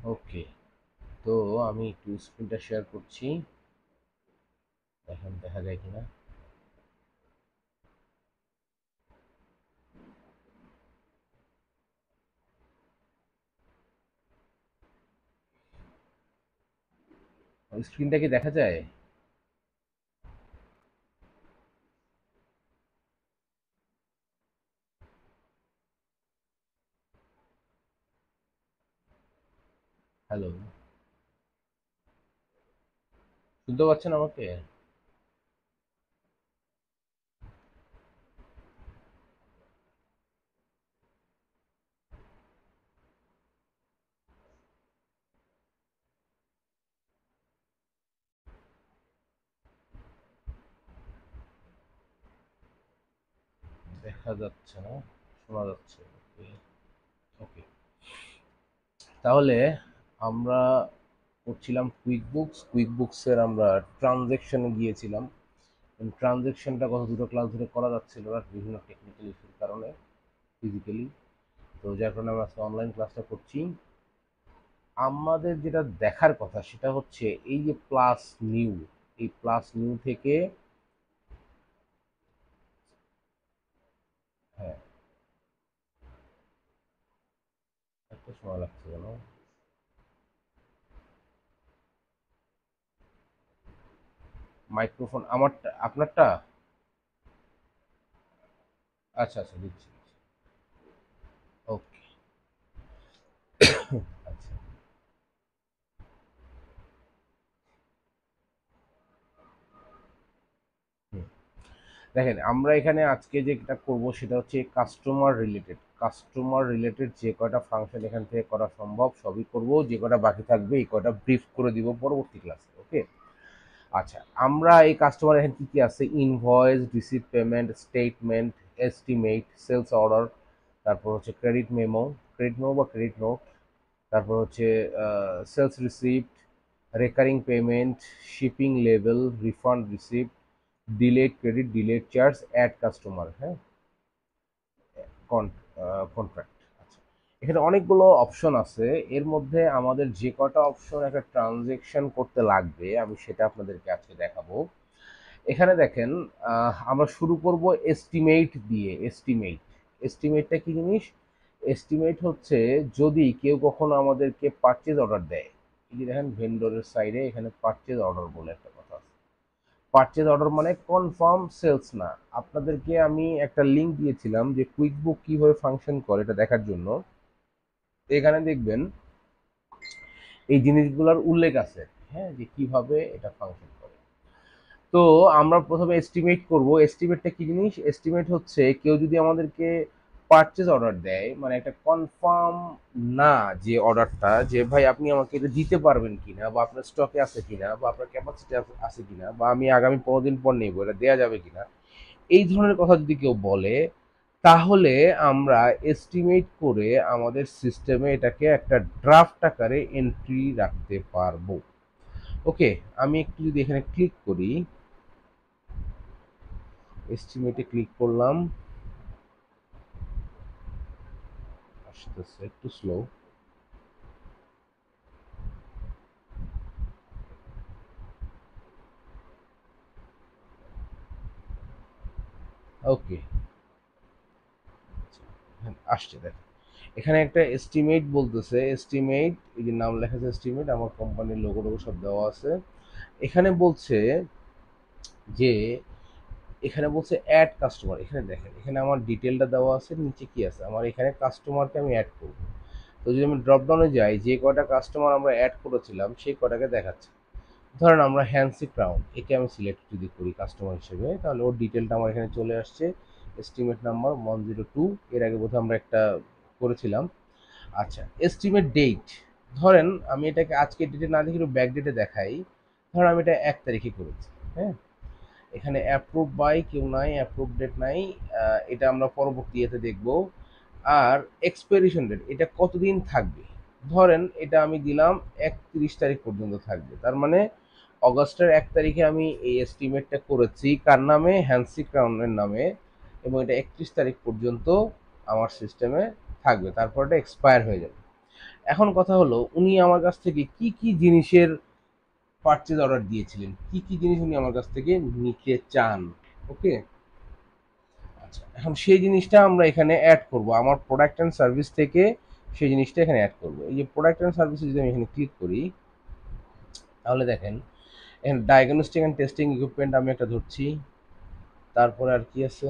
ওকে, তো আমি একটু স্ক্রিনটা শেয়ার করছি, এখন দেখা যায় কিনা। স্ক্রিনটা কি দেখা যায়? হ্যালো, শুনতে পাচ্ছেন আমাকে? দেখা যাচ্ছে না, শোনা যাচ্ছে। ওকে, ওকে, তাহলে আমরা করছিলাম কুইক বুকসের আমরা ট্রানজেকশনে গিয়েছিলাম। ট্রানজেকশনটা গত দুটো ক্লাস ধরে করা যাচ্ছিল না বিভিন্ন টেকনিক্যাল ইস্যুর কারণে, ফিজিক্যালি। তো যার কারণে আমরা আজকে অনলাইন ক্লাসটা করছি। আমাদের যেটা দেখার কথা সেটা হচ্ছে এই যে প্লাস নিউ, এই প্লাস নিউ থেকে, হ্যাঁ, এত সময় লাগছে কেন? মাইক্রোফোন আমারটা আপনারটা? আচ্ছা আচ্ছা, দিচ্ছি দিচ্ছি। ওকে, আচ্ছা, হুম। দেখেন, আমরা এখানে আজকে যেটা করব সেটা হচ্ছে কাস্টমার রিলেটেড যে কয়টা ফাংশন এখান থেকে করা সম্ভব সবই করব, যে কয়টা বাকি থাকবে এই কয়টা ব্রিফ করে দিব পরবর্তী ক্লাসে। ওকে, আচ্ছা, আমরা এই কাস্টমার এখানে কি কি আছে, invoice, receive payment, statement, estimate, sales order, তারপর হচ্ছে ক্রেডিট মেমো বা ক্রেডিট নোট, তারপর হচ্ছে sales receipt, recurring payment, shipping লেভেল, refund receipt, delayed credit, delayed charge, add customer, হ্যাঁ, কন্ট্রাক্ট। আচ্ছা, এখানে অনেকগুলো অপশন আছে। এর মধ্যে আমাদের যে কটা অপশন একটা ট্রানজেকশন করতে লাগবে আমি সেটা আপনাদেরকে আজকে দেখাবো। এখানে দেখেন, আমরা শুরু করব এস্টিমেট দিয়ে। এস্টিমেটটা কি জিনিস? এস্টিমেট হচ্ছে যদি কেউ কখনো আমাদেরকে পারচেজ অর্ডার দেয়, এই যে দেখেন ভেন্ডরের সাইডে এখানে পারচেজ অর্ডার বলে একটা কথা আছে। পারচেজ অর্ডার মানে কনফার্ম সেলস না। আপনাদেরকে আমি একটা লিঙ্ক দিয়েছিলাম যে কুইক বুক কিভাবে ফাংশন করে এটা দেখার জন্য। এখানে দেখবেন এই জিনিসগুলোর উল্লেখ আছে, হ্যাঁ, যে কিভাবে এটা ফাংশন করে। তো আমরা প্রথমে এস্টিমেট করব। এস্টিমেটটা কি জিনিস? এস্টিমেট হচ্ছে কেউ যদি আমাদেরকে পারচেজ অর্ডার দেয়, মানে একটা কনফার্ম না, যে অর্ডারটা যে ভাই আপনি আমাকে এটা দিতে পারবেন কিনা, বা আপনার স্টকে আছে কিনা, বা আপনার ক্যাপাসিটি আছে কিনা, বা আমি আগামী 15 দিন পর নেব, এটা দেওয়া যাবে কিনা, এই ধরনের কথা যদি কেউ বলে, তাহলে আমরা এস্টিমেট করে আমাদের সিস্টেমে এটাকে একটা ড্রাফট আকারে এন্ট্রি রাখতে পারবো। ওকে, আমি একটু যদি এখানে ক্লিক করি, এস্টিমেটে ক্লিক করলাম, আসতেছে একটু স্লো। ওকে, আসছে দেখেন, এখানে একটা এস্টিমেট বলতেছে, এস্টিমেট, এই যে নাম লেখা আছে এস্টিমেট, আমার কোম্পানির লোগো টোগো সব দেওয়া আছে। এখানে বলছে যে, এখানে বলছে অ্যাড কাস্টমার। এখানে দেখেন, এখানে আমার ডিটেলটা দেওয়া আছে, নিচে কি আছে, আমার এখানে কাস্টমারকে আমি অ্যাড করব। তো যদি আমি ড্রপ ডাউনে যাই, যে কটা কাস্টমার আমরা অ্যাড করেছিলাম সেই কটাকে দেখাচ্ছে। ধরেন আমরা হ্যান্সি ক্রাউন, একে আমি সিলেক্ট যদি করি কাস্টমার হিসেবে, তাহলে ওর ডিটেলটা আমার এখানে চলে আসছে। এস্টিমেট নাম্বার 102, এর আগে বোধহয় আমরা একটা করেছিলাম। আচ্ছা, এস্টিমেট ডেট, ধরেন আমি এটাকে আজকের ডেটে না দেখে একটু ব্যাক ডেটে দেখাই। ধরেন আমি এটা 1 তারিখে করেছি, হ্যাঁ, এখানে অ্যাপ্রুভ বাই কেউ নাই, অ্যাপ্রুভ ডেট নাই, এটা আমরা পরবর্তী ইয়েতে দেখব। আর এক্সপাইরেশন ডেট, এটা কতদিন থাকবে, ধরেন এটা আমি দিলাম 31 তারিখ পর্যন্ত থাকবে। তার মানে অগস্টের 1 তারিখে আমি এই এস্টিমেটটা করেছি কার নামে? হ্যান্সি ক্রাউনের নামে, এবং এটা 31 তারিখ পর্যন্ত আমার সিস্টেমে থাকবে, তারপর এটা এক্সপায়ার হয়ে যাবে। এখন কথা হলো উনি আমার কাছ থেকে কি কি জিনিসের পারচেজ অর্ডার দিয়েছিলেন, কি কি জিনিস উনি আমার কাছ থেকে নিতে চান। ওকে, আচ্ছা এখন সেই জিনিসটা আমরা এখানে অ্যাড করব, আমার প্রোডাক্ট অ্যান্ড সার্ভিস থেকে সেই জিনিসটা এখানে অ্যাড করব। এই যে প্রোডাক্ট অ্যান্ড সার্ভিসে যদি আমি এখানে ক্লিক করি, তাহলে দেখেন এখানে ডায়াগনস্টিক অ্যান্ড টেস্টিং ইকুইপমেন্ট আমি একটা ধরছি। তারপরে আর কি আছে,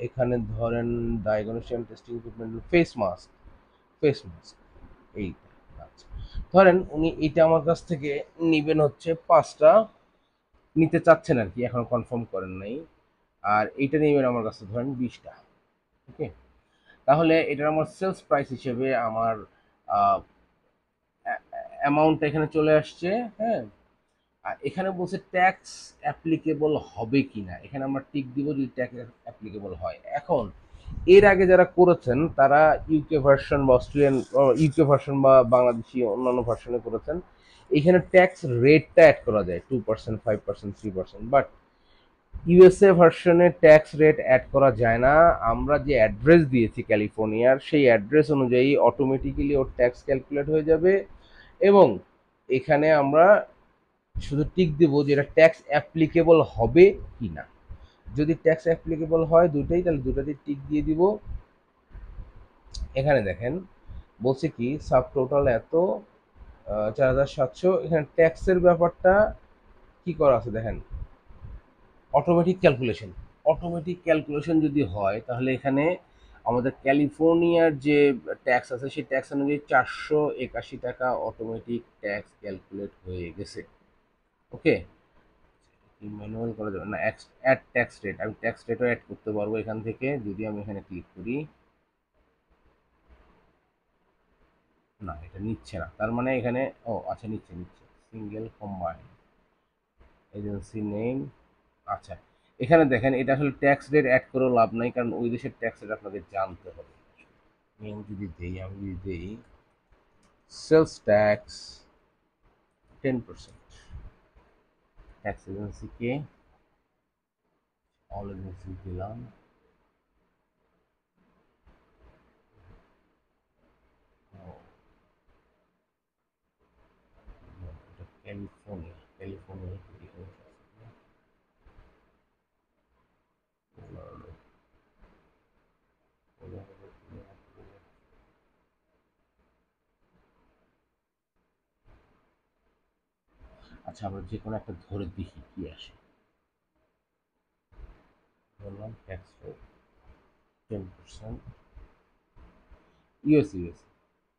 এখানে ধরেন diagnostic and testing equipment face mask, face mask এইটা। আচ্ছা ধরেন উনি এটা আমার কাছ থেকে নিবেন হচ্ছে 5টা, নিতে চাচ্ছেন আর কি, এখন কনফার্ম করেন নাই। আর এইটা নিবেন আমার কাছে ধরেন 20টা। ওকে, তাহলে এটার আমার সেলস প্রাইস হিসেবে আমার অ্যামাউন্টটা এখানে চলে আসছে। হ্যাঁ, আর এখানে বলছে ট্যাক্স অ্যাপ্লিকেবল হবে কিনা, এখানে আমরা টিক দিব যদি ট্যাক্স অ্যাপ্লিকেবল হয়। এখন এর আগে যারা করেছেন তারা ইউকে ভার্সন বা অস্ট্রেলিয়ান, ইউকে ভার্সন বা বাংলাদেশি অন্যান্য ভার্সনে করেছেন, এখানে ট্যাক্স রেটটা অ্যাড করা যায় 2%, 5%, 3%, বাট ইউএসএ ভার্সনে ট্যাক্স রেট অ্যাড করা যায় না। আমরা যে অ্যাড্রেস দিয়েছি ক্যালিফোর্নিয়ার, সেই অ্যাড্রেস অনুযায়ী অটোমেটিক্যালি ওর ট্যাক্স ক্যালকুলেট হয়ে যাবে, এবং এখানে আমরা শুধু টিক দেবো যে এটা ট্যাক্স অ্যাপ্লিকেবল হবে কি না। যদি ট্যাক্স অ্যাপ্লিকেবল হয় দুটোই, তাহলে দুটোতে টিক দিয়ে দিব। এখানে দেখেন বলছে কি সাব টোটাল এত 4700, এখানে ট্যাক্সের ব্যাপারটা কি করা আছে দেখেন, অটোমেটিক ক্যালকুলেশন। অটোমেটিক ক্যালকুলেশন যদি হয় তাহলে এখানে আমাদের ক্যালিফোর্নিয়ার যে ট্যাক্স আছে সেই ট্যাক্স অনুযায়ী 481 টাকা অটোমেটিক ট্যাক্স ক্যালকুলেট হয়ে গেছে। ওকে, ম্যানুয়াল করা যাবে না, অ্যাড ট্যাক্স রেট, আমি ট্যাক্স রেটও অ্যাড করতে পারবো এখান থেকে যদি আমি এখানে ক্লিক করি। না এটা নিচ্ছে না, তার মানে এখানে, ও আচ্ছা নিচ্ছে নিচ্ছে, সিঙ্গেল কম্বাইন এজেন্সি নেম। আচ্ছা এখানে দেখেন এটা আসলে ট্যাক্স রেট অ্যাড করেও লাভ নাই, কারণ ওই দেশের ট্যাক্স রেট আপনাদের জানতে হবে। নেম যদি দেই, আমি যদি দেই সেলস ট্যাক্স 10%, ট্যাক্স এজেন্সিকে অল এজেন্সি দিলাম। ক্যালিফোর্নিয়া, ক্যালিফোর্নিয়া আচ্ছা আমরা যে কোনো একটা ধরে দেখি কি আসে। বললাম ট্যাক্স রেট 10%, ইউএস,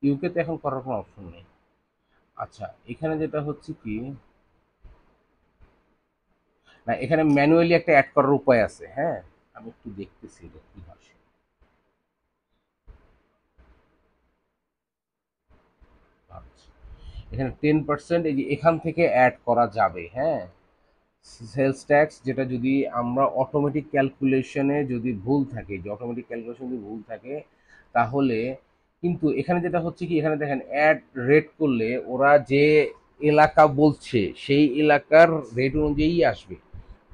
ইউকে তে এখন করার কোনো অপশন নেই। আচ্ছা এখানে যেটা হচ্ছে কি, না এখানে ম্যানুয়ালি একটা অ্যাড করার উপায় আছে। হ্যাঁ, আমি একটু দেখতেছি এটা কি আসে। আচ্ছা এখানে 10% এই যে এখান থেকে অ্যাড করা যাবে। হ্যাঁ, সেলস ট্যাক্স যেটা যদি আমরা অটোমেটিক ক্যালকুলেশনে যদি ভুল থাকে, যে অটোমেটিক ক্যালকুলেশন যদি ভুল থাকে তাহলে কিন্তু এখানে যেটা হচ্ছে কি, এখানে দেখেন অ্যাড রেট করলে ওরা যে এলাকা বলছে সেই এলাকার রেট অনুযায়ী আসবে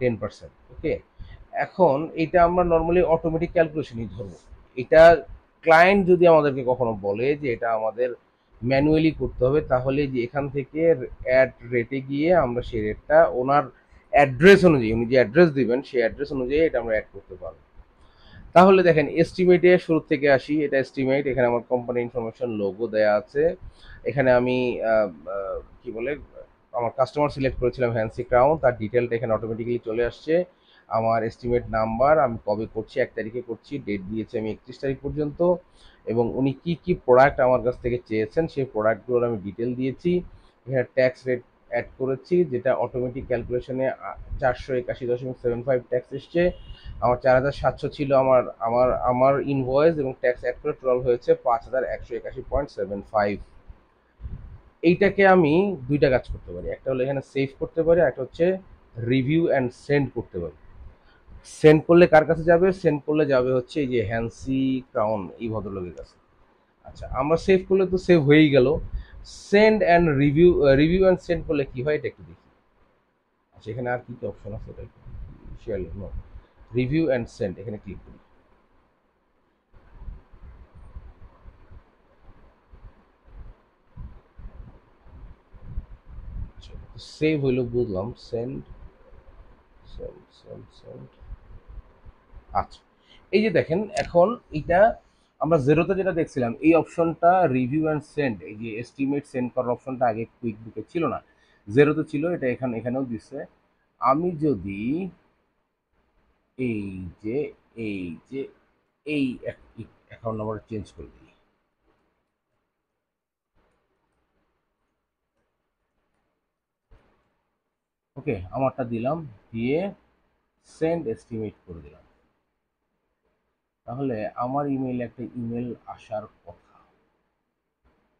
10%। ওকে, এখন এটা আমরা নর্মালি অটোমেটিক ক্যালকুলেশনই ধরবো। এটা ক্লায়েন্ট যদি আমাদেরকে কখনো বলে যে এটা আমাদের ম্যানুয়ালি করতে হবে, তাহলে যে এখান থেকে অ্যাড রেটে গিয়ে আমরা সেই রেটটা ওনার অ্যাড্রেস অনুযায়ী, উনি যে অ্যাড্রেস দিবেন সেই অ্যাড্রেস অনুযায়ী এটা আমরা অ্যাড করতে পারবো। তাহলে দেখেন এস্টিমেটে শুরু থেকে আসি, এটা এস্টিমেট, এখানে আমার কোম্পানি ইনফরমেশন লোগো দেয়া আছে। এখানে আমি কি বলে আমার কাস্টমার সিলেক্ট করেছিলাম হ্যান্সি ক্রাউন, তার ডিটেলটা এখানে অটোমেটিক্যালি চলে আসছে। আমার এস্টিমেট নাম্বার, আমি কবে করছি, 1 তারিখে করছি, ডেট দিয়েছি আমি 31 তারিখ পর্যন্ত, এবং উনি কি কি প্রোডাক্ট আমার কাছ থেকে চেয়েছেন সেই প্রোডাক্টগুলোর আমি ডিটেল দিয়েছি। এখানে ট্যাক্স রেট অ্যাড করেছি যেটা অটোমেটিক ক্যালকুলেশনে 481.75 ট্যাক্স এসছে। আমার 4700 ছিল আমার আমার আমার ইনভয়েস, এবং ট্যাক্স অ্যাড করে টোটাল হয়েছে 5181.75। এইটাকে আমি দুইটা কাজ করতে পারি, একটা হলো এখানে সেভ করতে পারি, একটা হচ্ছে রিভিউ অ্যান্ড সেন্ড করতে পারি। সেন্ড করলে কার কাছে যাবে, সেন্ড করলে যাবে হচ্ছে এই যে হ্যান্সি ক্রাউন এই ভদ্রলোকের কাছে। আচ্ছা আমরা সেভ করলে তো সেভ হয়েই গেল, send and review, review and send করলে কি হয় এটা একটু দেখি। আচ্ছা এখানে আর কি কি অপশন আছে, এটা শেয়ার রিভিউ অ্যান্ড সেন্ড, এখানে ক্লিক করি। সেভ হইলো বুঝলাম, সেন্ড সেন্ড সেন্ড সেন্ড। আচ্ছা, এই যে দেখেন এখন এটা আমরা জেরোতে যেটা দেখছিলাম এই অপশনটা রিভিউ অ্যান্ড সেন্ড, এই যে এস্টিমেট সেন্ড করার অপশনটা আগে কুইক বুকে ছিল না, জেরোতে ছিল, এটা এখানেও দিচ্ছে। আমি যদি এই যে এই যে এই অ্যাকাউন্ট নাম্বার চেঞ্জ করে দিই, ওকে আমারটা দিলাম, দিয়ে সেন্ড এস্টিমেট করে দিলাম, তাহলে আমার ইমেইলে একটা ইমেল আসার কথা।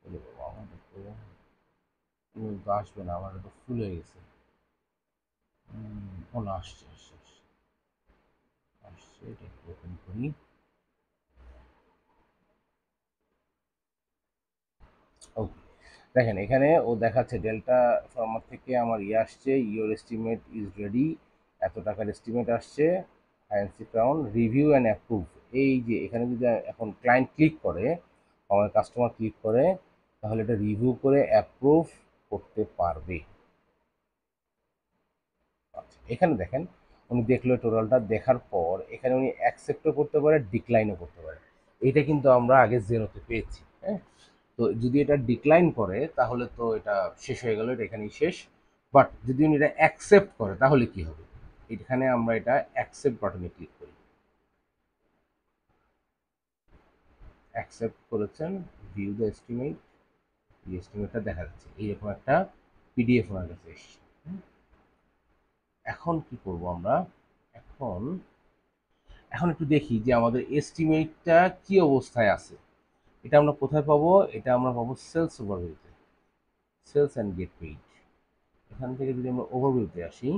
ওরে বাবা, আমাদের তো ইমেল তো আসবে না, আমার তো ফুল হয়ে গেছে। ও না, আসছে আসছে আসছে আসছে, এটা একটু ওপেন করি। ওকে, দেখেন এখানে ও দেখাচ্ছে ডেল্টা ফার্মার থেকে আমার ইয়ে আসছে, ইওর এস্টিমেট ইজ রেডি, এত টাকার এস্টিমেট আসছে, INC crown review and approve. এই যে এখানে যদি এখন ক্লায়েন্ট ক্লিক করে, আমার কাস্টমার ক্লিক করে, তাহলে এটা রিভিউ করে অ্যাপ্রুভ করতে পারবে। আচ্ছা, এখানে দেখেন উনি দেখলো টোটালটা, দেখার পর এখানে উনি অ্যাকসেপ্টও করতে পারে, ডিক্লাইনও করতে পারে। এটা কিন্তু আমরা আগে জেরোতে পেয়েছি, হ্যাঁ। তো যদি এটা ডিক্লাইন করে তাহলে তো এটা শেষ হয়ে গেল, এটা এখানেই শেষ। বাট যদি উনি এটা অ্যাকসেপ্ট করে তাহলে কি হবে, এখানে আমরা এটা অ্যাকসেপ্ট বাটনে ক্লিক করি। অ্যাকসেপ্ট করেছেন, ভিউ দ্য এস্টিমেট, এই এস্টিমেটটা দেখা যাচ্ছে এইরকম একটা পিডিএফ ওনার কাছে এসছে। এখন কি করব আমরা, এখন এখন একটু দেখি যে আমাদের এস্টিমেটটা কি অবস্থায় আছে। এটা আমরা কোথায় পাবো, এটা আমরা পাবো সেলস ওভারভিউতে, সেলস অ্যান্ড গেট পেইড। এখান থেকে যদি আমরা ওভারভিউতে আসি,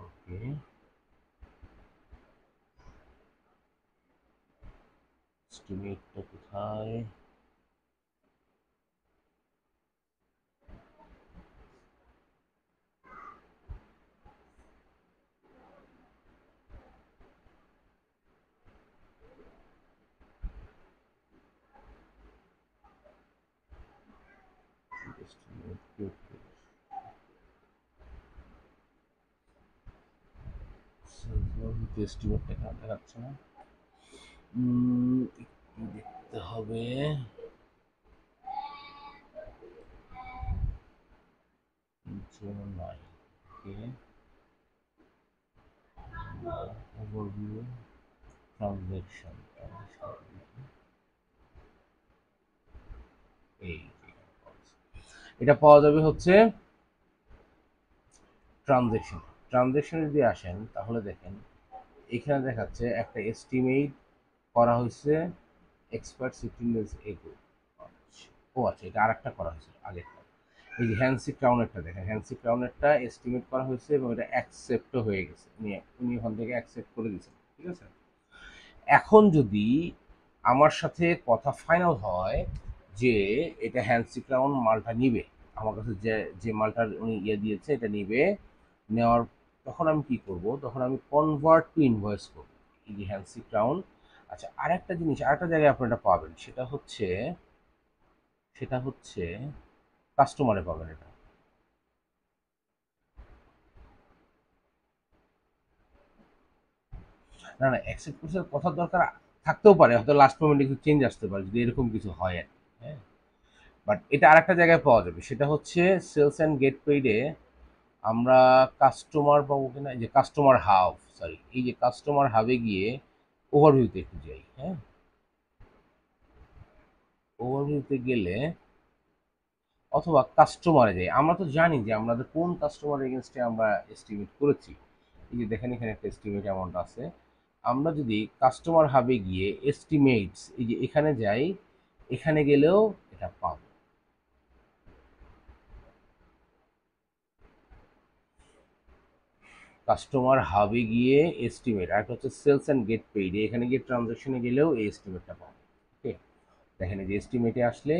ওকে, এস্টিমেটটা কোথায়, এস্টিমেট এস্টিমেটটা এখানে দেখাচ্ছে না, একটু দেখতে হবে। নাই, ওকে, ওভারভিউ, ট্রানজ্যাকশন, এই এটা পাওয়া যাবে হচ্ছে ট্রানজ্যাকশন। ট্রানজ্যাকশনে যদি আসেন তাহলে দেখেন এখানে দেখাচ্ছে একটা এস্টিমেট করা হয়েছে এক্সপার্ট 15 ডেজ এগো। ও আচ্ছা, এটা আরেকটা করা হয়েছে আগেরটা, এই যে হ্যান্সি ক্রাউনেরটা দেখেন, হ্যান্সি ক্রাউনেরটা এস্টিমেট করা হয়েছে এবং এটা অ্যাকসেপ্টও হয়ে গেছে, উনি ওখান থেকে অ্যাকসেপ্ট করে দিয়েছেন, ঠিক আছে। এখন যদি আমার সাথে কথা ফাইনাল হয় যে এটা হ্যান্সি ক্রাউন মালটা নিবে, আমার কাছে যে যে মালটার উনি ইয়ে দিয়েছে এটা নিবে, নেওয়ার, তখন আমি কি করব, তখন আমি কনভার্ট টু ইনভয়েস করব, এই যে হ্যান্সি ক্রাউন। আচ্ছা, আরেকটা জিনিস, আরেকটা জায়গায় আপনারা পাবেন, সেটা হচ্ছে কাস্টমারে পাবেন এটা। না না, অ্যাকসেপ্ট করছে কথার দরকার থাকতেও পারে, হয়তো লাস্ট মোমেন্টে কিছু চেঞ্জ আসতে পারে যদি এরকম কিছু হয় আর কি, হ্যাঁ। বাট এটা আরেকটা জায়গায় পাওয়া যাবে, সেটা হচ্ছে সেলস অ্যান্ড গেট পেইডে আমরা কাস্টমার পাবো কিনা, এই যে কাস্টমার হাব, সরি, এই যে কাস্টমার হাবে গিয়ে ওভারভিউতে একটু যাই, হ্যাঁ। ওভারভিউতে গেলে অথবা কাস্টমারে যাই, আমরা তো জানি যে আমাদের কোন কাস্টমার এগেনস্টে আমরা এস্টিমেট করেছি। এই যে দেখেন এখানে একটা এস্টিমেট অ্যামাউন্ট আছে, আমরা যদি কাস্টমার হাবে গিয়ে এস্টিমেটস, এই যে এখানে যাই, এখানে গেলেও এটা পাবো। কাস্টমার হাবে গিয়ে এস্টিমেট, আর একটা হচ্ছে সেলস অ্যান্ড গেট পেইড, এখানে গিয়ে ট্রানজাকশনে গেলেও এই এস্টিমেটটা পাবো। ওকে, দেখেন এই যে এস্টিমেটে আসলে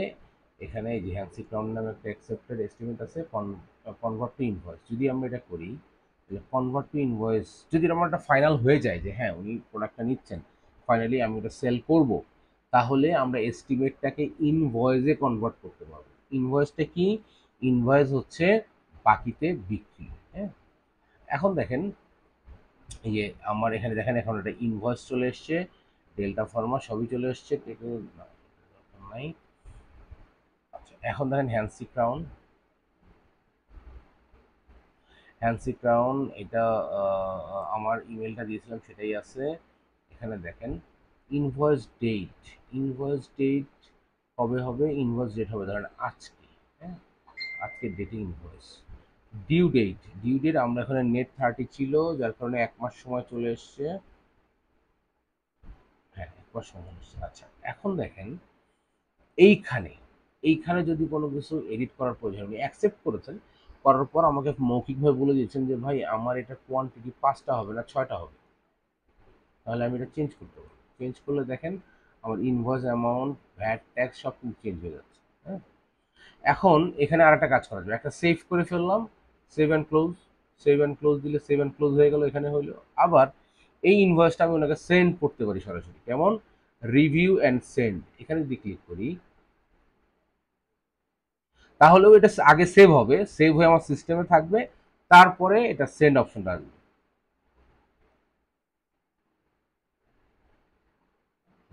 এখানে এই যে হ্যান্সি ক্রাউন নামে একটা অ্যাকসেপ্টেড এস্টিমেট আছে, কনভার্ট টু ইনভয়েস, যদি আমরা এটা করি তাহলে কনভার্ট টু ইনভয়েস, যদি আমার একটা ফাইনাল হয়ে যায় যে হ্যাঁ উনি প্রোডাক্টটা নিচ্ছেন, ফাইনালি আমি ওটা সেল করব, তাহলে আমরা এস্টিমেটটাকে ইনভয়েসে কনভার্ট করতে পারবো। ইনভয়েসটা কি? ইনভয়েস হচ্ছে বাকিতে বিক্রি। হ্যাঁ, এখন দেখেন এই যে আমার এখানে দেখেন এখন একটা ইনভয়েস চলে এসছে, ডেল্টা ফর্মা সবই চলে এসছে, নাই। আচ্ছা, এখন দেখেন হ্যান্সি ক্রাউন এটা আমার ইমেলটা দিয়েছিলাম সেটাই আছে। এখানে দেখেন ইনভয়েস ডেট কবে হবে? ইনভয়েস ডেট হবে ধরেন আজকে। হ্যাঁ, আজকের ডেটে ইনভয়েস। ডিউ ডেট আমরা এখানে নেট 30 ছিল, যার কারণে 1 মাস সময় চলে এসছে। হ্যাঁ, 1 মাস সময় এসছে। আচ্ছা, এখন দেখেন এইখানে এইখানে যদি কোনো কিছু এডিট করার প্রয়োজন, আপনি অ্যাকসেপ্ট করেছেন, করার পর আমাকে মৌখিকভাবে বলে দিয়েছেন যে ভাই আমার এটা কোয়ান্টিটি 5টা হবে না 6টা হবে, তাহলে আমি এটা চেঞ্জ করতে পারবো। চেঞ্জ করলে দেখেন আমার ইনভয়েস অ্যামাউন্ট, ভ্যাট, ট্যাক্স সব কিছু চেঞ্জ হয়ে যাচ্ছে। হ্যাঁ, এখন এখানে আর একটা কাজ করা যাবে, একটা সেভ করে ফেললাম, সেভ অ্যান্ড ক্লোজ দিলে সেভ অ্যান্ড ক্লোজ হয়ে গেল, এখানে হইলো। আবার এই ইনভয়েসটা আমি ওনাকে সেন্ড করতে পারি সরাসরি, কেমন? রিভিউ অ্যান্ড সেন্ড, এখানে যদি ক্লিক করি তাহলেও এটা আগে সেভ হবে, সেভ হয়ে আমার সিস্টেমে থাকবে, তারপরে এটা সেন্ড অপশনটা আসবে।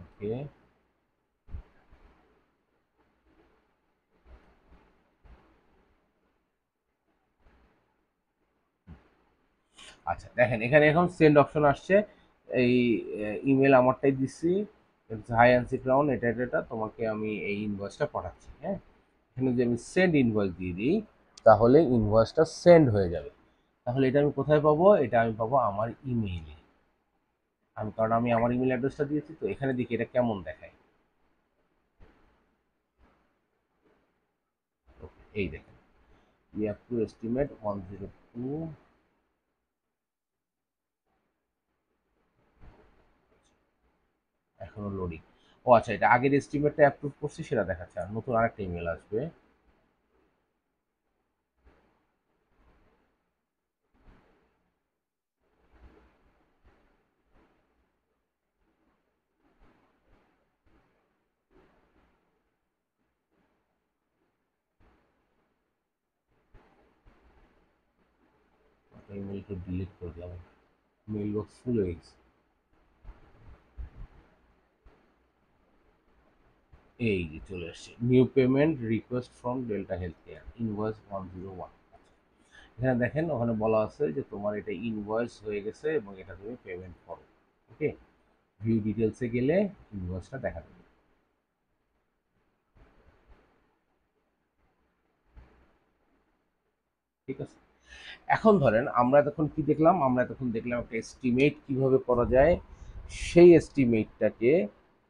ওকে, আচ্ছা দেখেন এখানে এখন সেন্ড অপশন আসছে। এই ইমেল আমারটাই দিচ্ছি, হাই অ্যান্সি ক্রাউন, এটা তোমাকে আমি এই ইনভয়েসটা পাঠাচ্ছি। হ্যাঁ, এখানে যদি আমি সেন্ড ইনভয়েস দিয়ে দিই তাহলে ইনভয়েসটা সেন্ড হয়ে যাবে। তাহলে এটা আমি কোথায় পাবো? এটা আমি পাবো আমার ইমেইলে। কারণ আমি আমার ইমেল অ্যাড্রেসটা দিয়েছি, তো এখানে দেখি এটা কেমন দেখায়। এই দেখেন, we have to estimate 102। এখনো লোডিং। ও আচ্ছা, এটা আগের এস্টিমেটটা অ্যাপ্রুভ করছি সেটা দেখাচ্ছে, আর নতুন আরেকটা ইমেল আসবে। ইমেলটা ডিলিট করে দিলাম, মেইল বক্স ফুল হয়ে গেছে। এই যে চলে আসছে, new payment request from delta health care, invoice 101। এখানে দেখেন ওখানে বলা আছে যে তোমার এটা ইনভয়েস হয়ে গেছে এবং এটা তুমি পেমেন্ট করো। ওকে, ভিউ ডিটেলসে গেলে ইনভয়েসটা দেখা যাবে। ঠিক আছে, এখন ধরেন আমরা এতক্ষণ কি দেখলাম? আমরা এতক্ষণ দেখলাম একটা এস্টিমেট কিভাবে করা যায়, সেই এস্টিমেটটাকে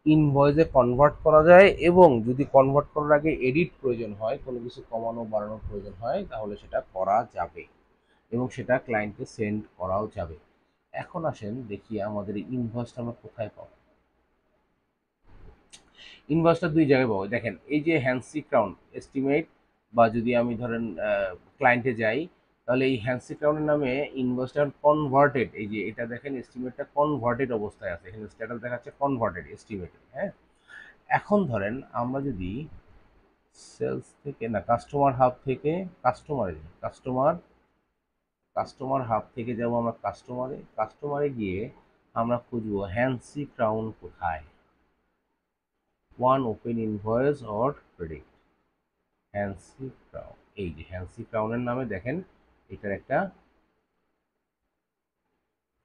ইনভয়েসে কনভার্ট করা যায়, এবং যদি কনভার্ট করার আগে এডিট প্রয়োজন হয়, কোনো কিছু কমানো বাড়ানোর প্রয়োজন হয়, তাহলে সেটা করা যাবে এবং সেটা ক্লায়েন্টকে সেন্ড করাও যাবে। এখন আসেন দেখি আমাদের এই ইনভয়েসটা আমরা কোথায় পাবো। ইনভয়েসটা দুই জায়গায় পাবো, দেখেন এই যে হ্যান্সি ক্রাউন এস্টিমেট, বা যদি আমি ধরেন ক্লায়েন্টে যাই, তাহলে এই হ্যান্সি ক্রাউনের নামে ইনভয়েসটা কনভার্টেড, এই যে এটা দেখেন এস্টিমেটটা কনভার্টেড অবস্থায় আছে, এখানে স্ট্যাটাস দেখাচ্ছে কনভার্টেড এস্টিমেট। হ্যাঁ, এখন ধরেন আমরা যদি সেলস থেকে না কাস্টমার হাব থেকে কাস্টমার কাস্টমার হাব থেকে যাব আমরা কাস্টমারে গিয়ে আমরা খুঁজবো হ্যান্সি ক্রাউন কোথায়, one open invoice or predict Hansi crown. এই যে হ্যান্সি ক্রাউনের নামে দেখেন এটার একটা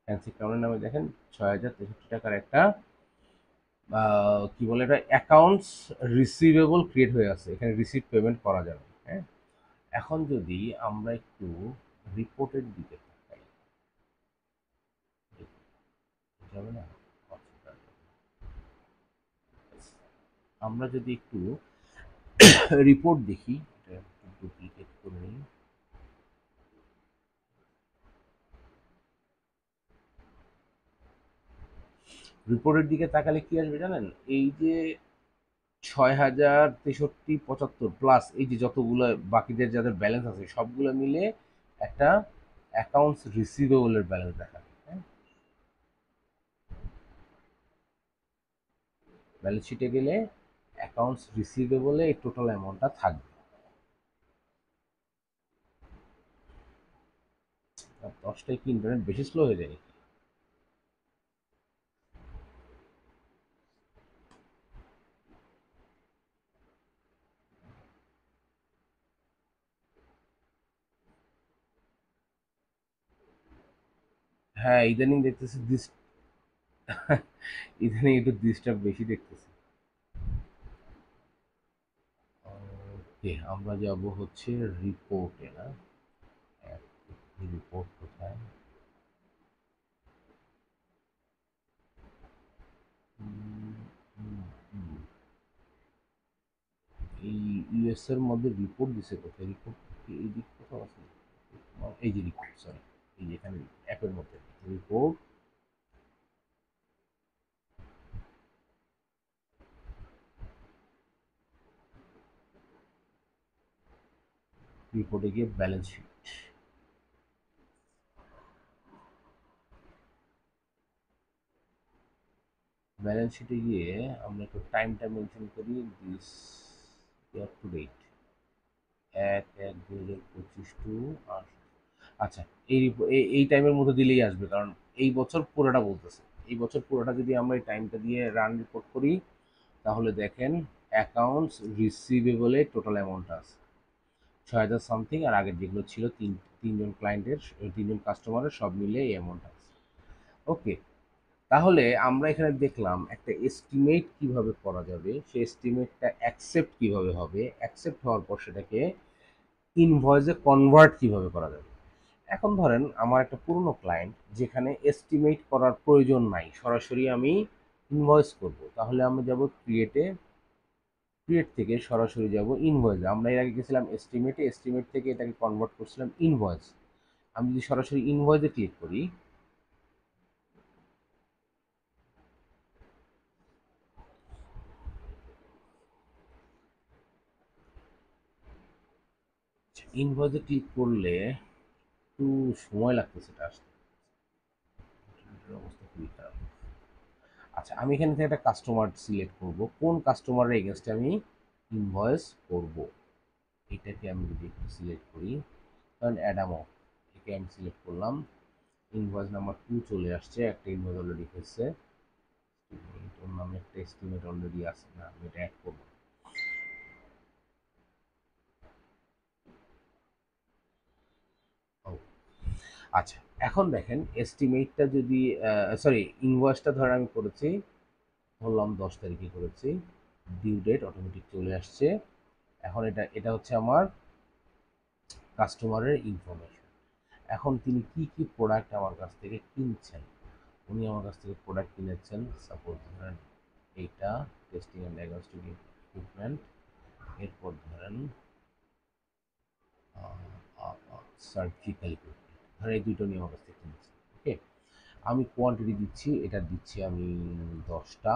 ফ্যান্সি ক্রাউনের নামে দেখেন 6,063 টাকার একটা কি বলে এটা অ্যাকাউন্টস রিসিভেবল ক্রিয়েট হয়ে আছে, এখানে রিসিভ পেমেন্ট করা যাবে। হ্যাঁ, এখন যদি আমরা একটু রিপোর্টের দিকে তাকাই, যাবে না? আমরা যদি একটু রিপোর্ট দেখি, এটা একটু ডুপ্লিকেট করে নিই। রিপোর্টের দিকে তাকালে কি আসবে জানেন? এই যে 6,063.75 প্লাস এই যে যতগুলো বাকিদের যাদের ব্যালেন্স আছে সবগুলো মিলে একটা অ্যাকাউন্টস রিসিভেবলের ব্যালেন্স দেখাবে। হ্যাঁ, ব্যালেন্স শিটে গেলে অ্যাকাউন্টস রিসিভেবলে এই টোটাল অ্যামাউন্টটা থাকবে। 10টায় কি ইন্টারনেট বেশি স্লো হয়ে যায়? হ্যাঁ, ইদানিং দেখতেছি ইদানিং একটু ডিস্টার্ব বেশি দেখতেছি। ওকে, আমরা যাব হচ্ছে রিপোর্টে, না? রিপোর্ট কোথায়? উম, উম, উম, এই ইউএস এর মধ্যে রিপোর্ট দিছে কোথায়? রিপোর্ট এই দিক কোথাও আছে? এই যে রিপোর্ট, সরি, এই যে এখানে অ্যাপের মধ্যে রিপোর্ট। রিপোর্টে গিয়ে ব্যালেন্স শিট, ব্যালেন্স শিটে গিয়ে আমরা একটু টাইমটা মেনশন করি, this year to date 1/1/2025 to 8। আচ্ছা, এই টাইমের মধ্যে দিলেই আসবে, কারণ এই বছর পুরোটা বলতেছে। এই বছর পুরোটা যদি আমরা এই টাইমটা দিয়ে রান রিপোর্ট করি, তাহলে দেখেন অ্যাকাউন্টস রিসিভেবলে টোটাল অ্যামাউন্টটা আছে 6,000 সামথিং, আর আগের যেগুলো ছিল তিনজন ক্লায়েন্টের, তিনজন কাস্টমারের সব মিলে এই অ্যামাউন্ট আছে। ওকে, তাহলে আমরা এখানে দেখলাম একটা এস্টিমেট কিভাবে করা যাবে, সেই এস্টিমেটটা অ্যাকসেপ্ট কিভাবে হবে, অ্যাকসেপ্ট হওয়ার পর সেটাকে ইনভয়েসে কনভার্ট কিভাবে করা যাবে। এখন ধরেন আমার একটা পুরনো ক্লায়েন্ট যেখানে এস্টিমেট করার প্রয়োজন নাই, সরাসরি আমি ইনভয়েস করব, তাহলে আমরা যাব ক্রিয়েটে, ক্রিয়েট থেকে সরাসরি যাব ইনভয়েসে। আমরা এর আগে গেছিলাম এস্টিমেটে, এস্টিমেট থেকে এটাকে কনভার্ট করছিলাম ইনভয়েস। আমি যদি সরাসরি ইনভয়েসে ক্লিক করি, ইনভয়েসে ক্লিক করলে একটু সময় লাগতেছে এটা আসতে, এটার অবস্থা খুবই খারাপ। আচ্ছা, আমি এখানে থেকে একটা কাস্টমার সিলেক্ট করব, কোন কাস্টমারের এগেনস্টে আমি ইনভয়েস করব। এটাকে আমি যদি একটু সিলেক্ট করি, কারণ অ্যাডামো, একে আমি সিলেক্ট করলাম, ইনভয়েস নাম্বার 2 চলে আসছে, একটা ইনভয়েস অলরেডি হয়েছে, ওর নামে একটা এস্টিমেট অলরেডি আছে, না আমি এটা অ্যাড করবো। ও, আচ্ছা, এখন দেখেন এস্টিমেটটা যদি, সরি, ইনভয়েসটা ধরে আমি করেছি, বললাম 10 তারিখে করেছি, ডিউ ডেট অটোমেটিক চলে আসছে। এখন এটা এটা হচ্ছে আমার কাস্টমারের ইনফরমেশন। এখন তিনি কি কি প্রোডাক্ট আমার কাছ থেকে কিনছেন, উনি আমার কাছ থেকে প্রোডাক্ট কিনেছেন, সাপোজ ধরেন এইটা টেস্টিং অ্যান্ড ডায়াগনস্টিক ইকুইপমেন্ট, এরপর ধরেন সার্জিক্যাল ইকুইপমেন্ট, ধরেন এই দুটো নিয়ে আমার কাছ থেকে কিনেছেন। ওকে, আমি কোয়ান্টিটি দিচ্ছি, এটা দিচ্ছি আমি 10টা,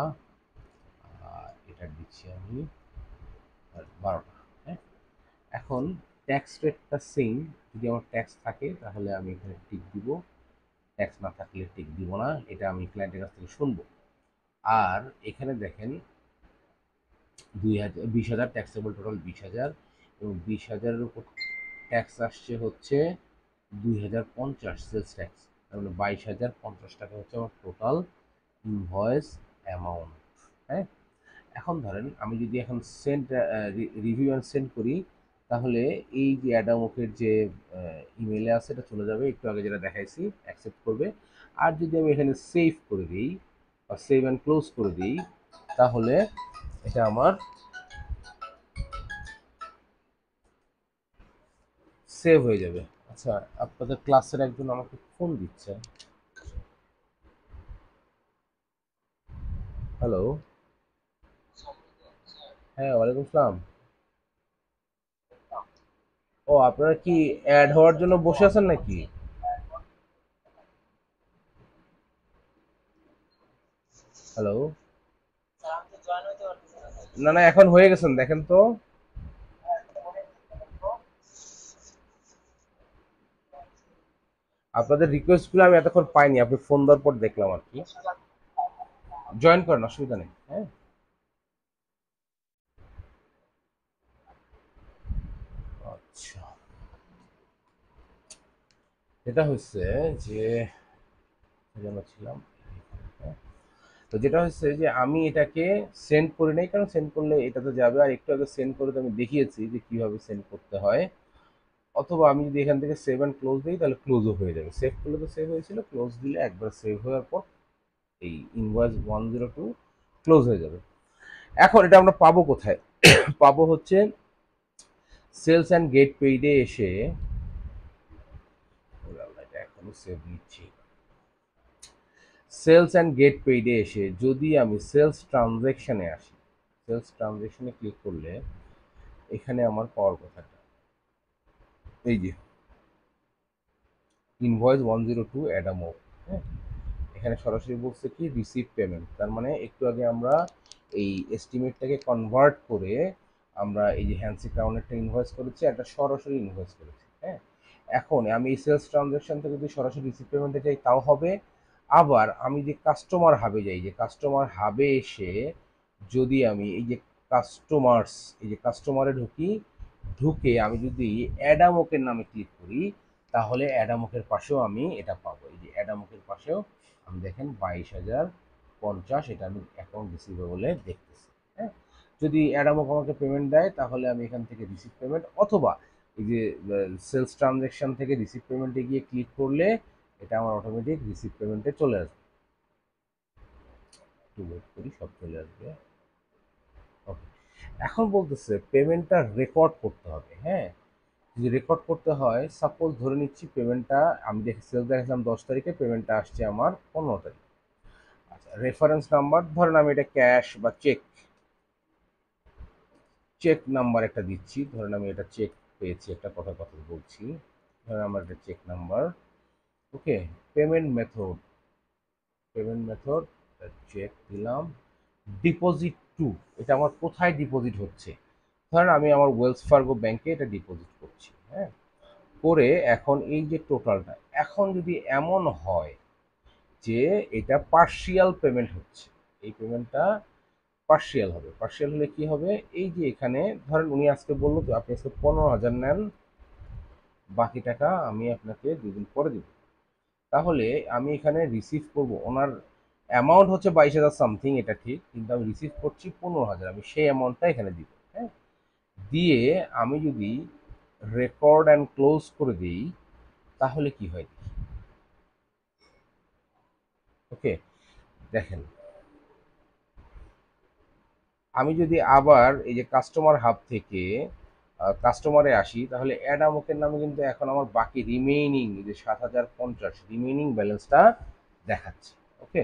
এটা দিচ্ছি আমি 12টা। হ্যাঁ, এখন ট্যাক্স রেটটা সেম, যদি আমার ট্যাক্স থাকে তাহলে আমি এখানে টিক দিব, ট্যাক্স না থাকলে টিক দিব না, এটা আমি ক্লায়েন্টের কাছ থেকে শুনবো। আর এখানে দেখেন 20,000 ট্যাক্সেবল, টোটাল 20,000, এবং 20,000-এর উপর ট্যাক্স আসছে হচ্ছে 2,050 সেলস ট্যাক্স, তার মানে 22,050 টাকা হচ্ছে আমার টোটাল ইনভয়েস অ্যামাউন্ট। হ্যাঁ, এখন ধরেন আমি যদি এখন সেন্ড, রিভিউ অ্যান্ড সেন্ড করি, তাহলে এই যে অ্যাডামোকের যে ইমেলে আছে এটা চলে যাবে, একটু আগে যেটা দেখাইছি, অ্যাকসেপ্ট করবে। আর যদি আমি এখানে সেভ করে দিই বা সেভ অ্যান্ড ক্লোজ করে দিই, তাহলে এটা আমার সেভ হয়ে যাবে। আচ্ছা, আপনাদের ক্লাসের একজন আমাকে ফোন দিচ্ছে। হ্যালো। হ্যাঁ, ওয়ালাইকুম আসসালাম। ও, আপনারা কি অ্যাড হওয়ার জন্য বসে আছেন নাকি? হ্যালো। না না, এখন হয়ে গেছেন, দেখেন তো। আপনাদের রিকোয়েস্টগুলো আমি এতক্ষণ পাইনি, আপনি ফোন দেওয়ার পর দেখলাম আর কি। জয়েন করেন, অসুবিধা নেই। হ্যাঁ, আচ্ছা, এটা হচ্ছে যে যেন ছিলাম, হ্যাঁ। তো যেটা হচ্ছে যে আমি এটাকে সেন্ড করে নেই, কারণ সেন্ড করলে এটা তো যাবে, আর একটু আগে সেন্ড করে তো আমি দেখিয়েছি যে কিভাবে সেন্ড করতে হয়। অথবা আমি যদি এখান থেকে সেভ অ্যান্ড ক্লোজ দিই তাহলে ক্লোজও হয়ে যাবে, সেভ করলে তো সেভ হয়েছিল, ক্লোজ দিলে একবার সেভ হওয়ার পর এই ইনভয়েস 102 ক্লোজ হয়ে যাবে। এখন এটা আমরা পাবো কোথায়? পাবো হচ্ছে সেলস অ্যান্ড গেট পেইডে এসে, এটা এখনো সেভ নিচ্ছি, সেলস অ্যান্ড গেট পেইডে এসে যদি আমি সেলস ট্রানজ্যাকশনে আসি, সেলস ট্রানজ্যাকশনে ক্লিক করলে এখানে আমার পাওয়ার কথাটা এই যে ইনভয়েস 102 অ্যাডামো, হ্যাঁ। এখানে সরাসরি বলছে কি রিসিভ পেমেন্ট, তার মানে একটু আগে আমরা এই এস্টিমেটটাকে কনভার্ট করে আমরা এই যে হ্যান্সি ক্রাউনেরটা ইনভয়েস করেছি, একটা সরাসরি ইনভয়েস করেছি, হ্যাঁ। এখন আমি এই সেলস ট্রানজ্যাকশন থেকে যদি সরাসরি রিসিভ পেমেন্টে যাই তাও হবে। আবার আমি যে কাস্টমার হাবে যাই, যে কাস্টমার হাবে এসে যদি আমি এই যে কাস্টমার্স, এই যে কাস্টমারে ঢুকি, ঢুকে আমি যদি অ্যাডামোকের নামে ক্লিক করি তাহলে অ্যাডামকের পাশেও আমি এটা পাবো। এই যে অ্যাডামকের পাশেও আমি দেখেন 22,050 এটা আমি অ্যাকাউন্ট রিসিভেবলে দেখতেছি, হ্যাঁ। যদি অ্যাডামক আমাকে পেমেন্ট দেয় তাহলে আমি এখান থেকে রিসিভ পেমেন্ট, অথবা এই যে সেলস ট্রানজ্যাকশন থেকে রিসিভ পেমেন্টে গিয়ে ক্লিক করলে এটা আমার অটোমেটিক রিসিভ পেমেন্টে চলে আসবে। একটু ওয়েট করি, সব চলে আসবে। ওকে, এখন বলতেছে পেমেন্টটা রেকর্ড করতে হবে, হ্যাঁ। যদি রেকর্ড করতে হয়, সাপোজ ধরে নিচ্ছি পেমেন্টটা আমি দেখে সেলস দেখালাম 10 তারিখে, পেমেন্টটা আসছে আমার 15 তারিখ। আচ্ছা, রেফারেন্স নাম্বার ধরেন আমি এটা ক্যাশ বা চেক, চেক নাম্বার একটা দিচ্ছি, ধরেন আমি এটা চেক পেয়েছি, একটা কথা কথা বলছি, ধরেন আমার একটা check number. Okay, payment method, payment method check দিলাম। ডিপোজিট টু, এটা আমার কোথায় ডিপোজিট হচ্ছে? ধরেন আমি আমার ওয়েলস ফার্গো ব্যাংকে এটা ডিপোজিট করছি, হ্যাঁ। করে এখন এই যে টোটালটা, এখন যদি এমন হয় যে এটা পার্শিয়াল পেমেন্ট হচ্ছে, এই পেমেন্টটা পার্শিয়াল হবে, পার্শিয়াল হলে কি হবে? এই যে এখানে ধরেন উনি আজকে বললো তো আপনি আজকে 15,000 নেন, বাকি টাকা আমি আপনাকে 2 দিন পরে দিব। তাহলে আমি এখানে রিসিভ করব, ওনার অ্যামাউন্ট হচ্ছে 22,000 সামথিং, এটা ঠিক, কিন্তু আমি রিসিভ করছি 15,000, আমি সেই অ্যামাউন্টটা এখানে দিব, হ্যাঁ। দিয়ে আমি যদি রেকর্ড অ্যান্ড ক্লোজ করে দিই তাহলে কি হয়? ওকে, দেখেন আমি যদি আবার এই যে কাস্টমার হাব থেকে কাস্টমারে আসি তাহলে অ্যাড আমকের নামে কিন্তু এখন আমার বাকি রিমেইনিং যে 7,050 রিমেইনিং ব্যালেন্সটা দেখাচ্ছে। ওকে,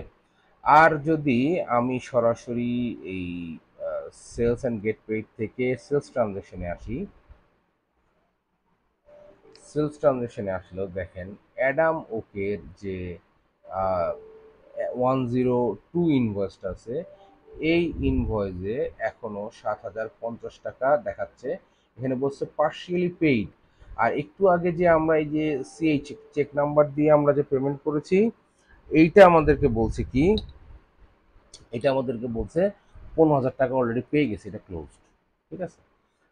আর যদি আমি সরাসরি এই সেলস অ্যান্ড গেট পেইড থেকে সেলস ট্রানজ্যাকশনে আসি, সেলস ট্রানজ্যাকশনে আসলেও দেখেন অ্যাডাম ওকের যে 102 ইনভয়েসটা আছে, এই ইনভয়েসে এখনো 7,050 টাকা দেখাচ্ছে। এখানে বলছে পার্শিয়ালি পেইড। আর একটু আগে যে আমরা এই যে সিএইচ চেক নাম্বার দিয়ে আমরা যে পেমেন্ট করেছি, এইটা আমাদেরকে বলছে কি, এটা আমাদেরকে বলছে 15,000 টাকা অলরেডি পেয়ে গেছে, এটা ক্লোজ। ঠিক আছে,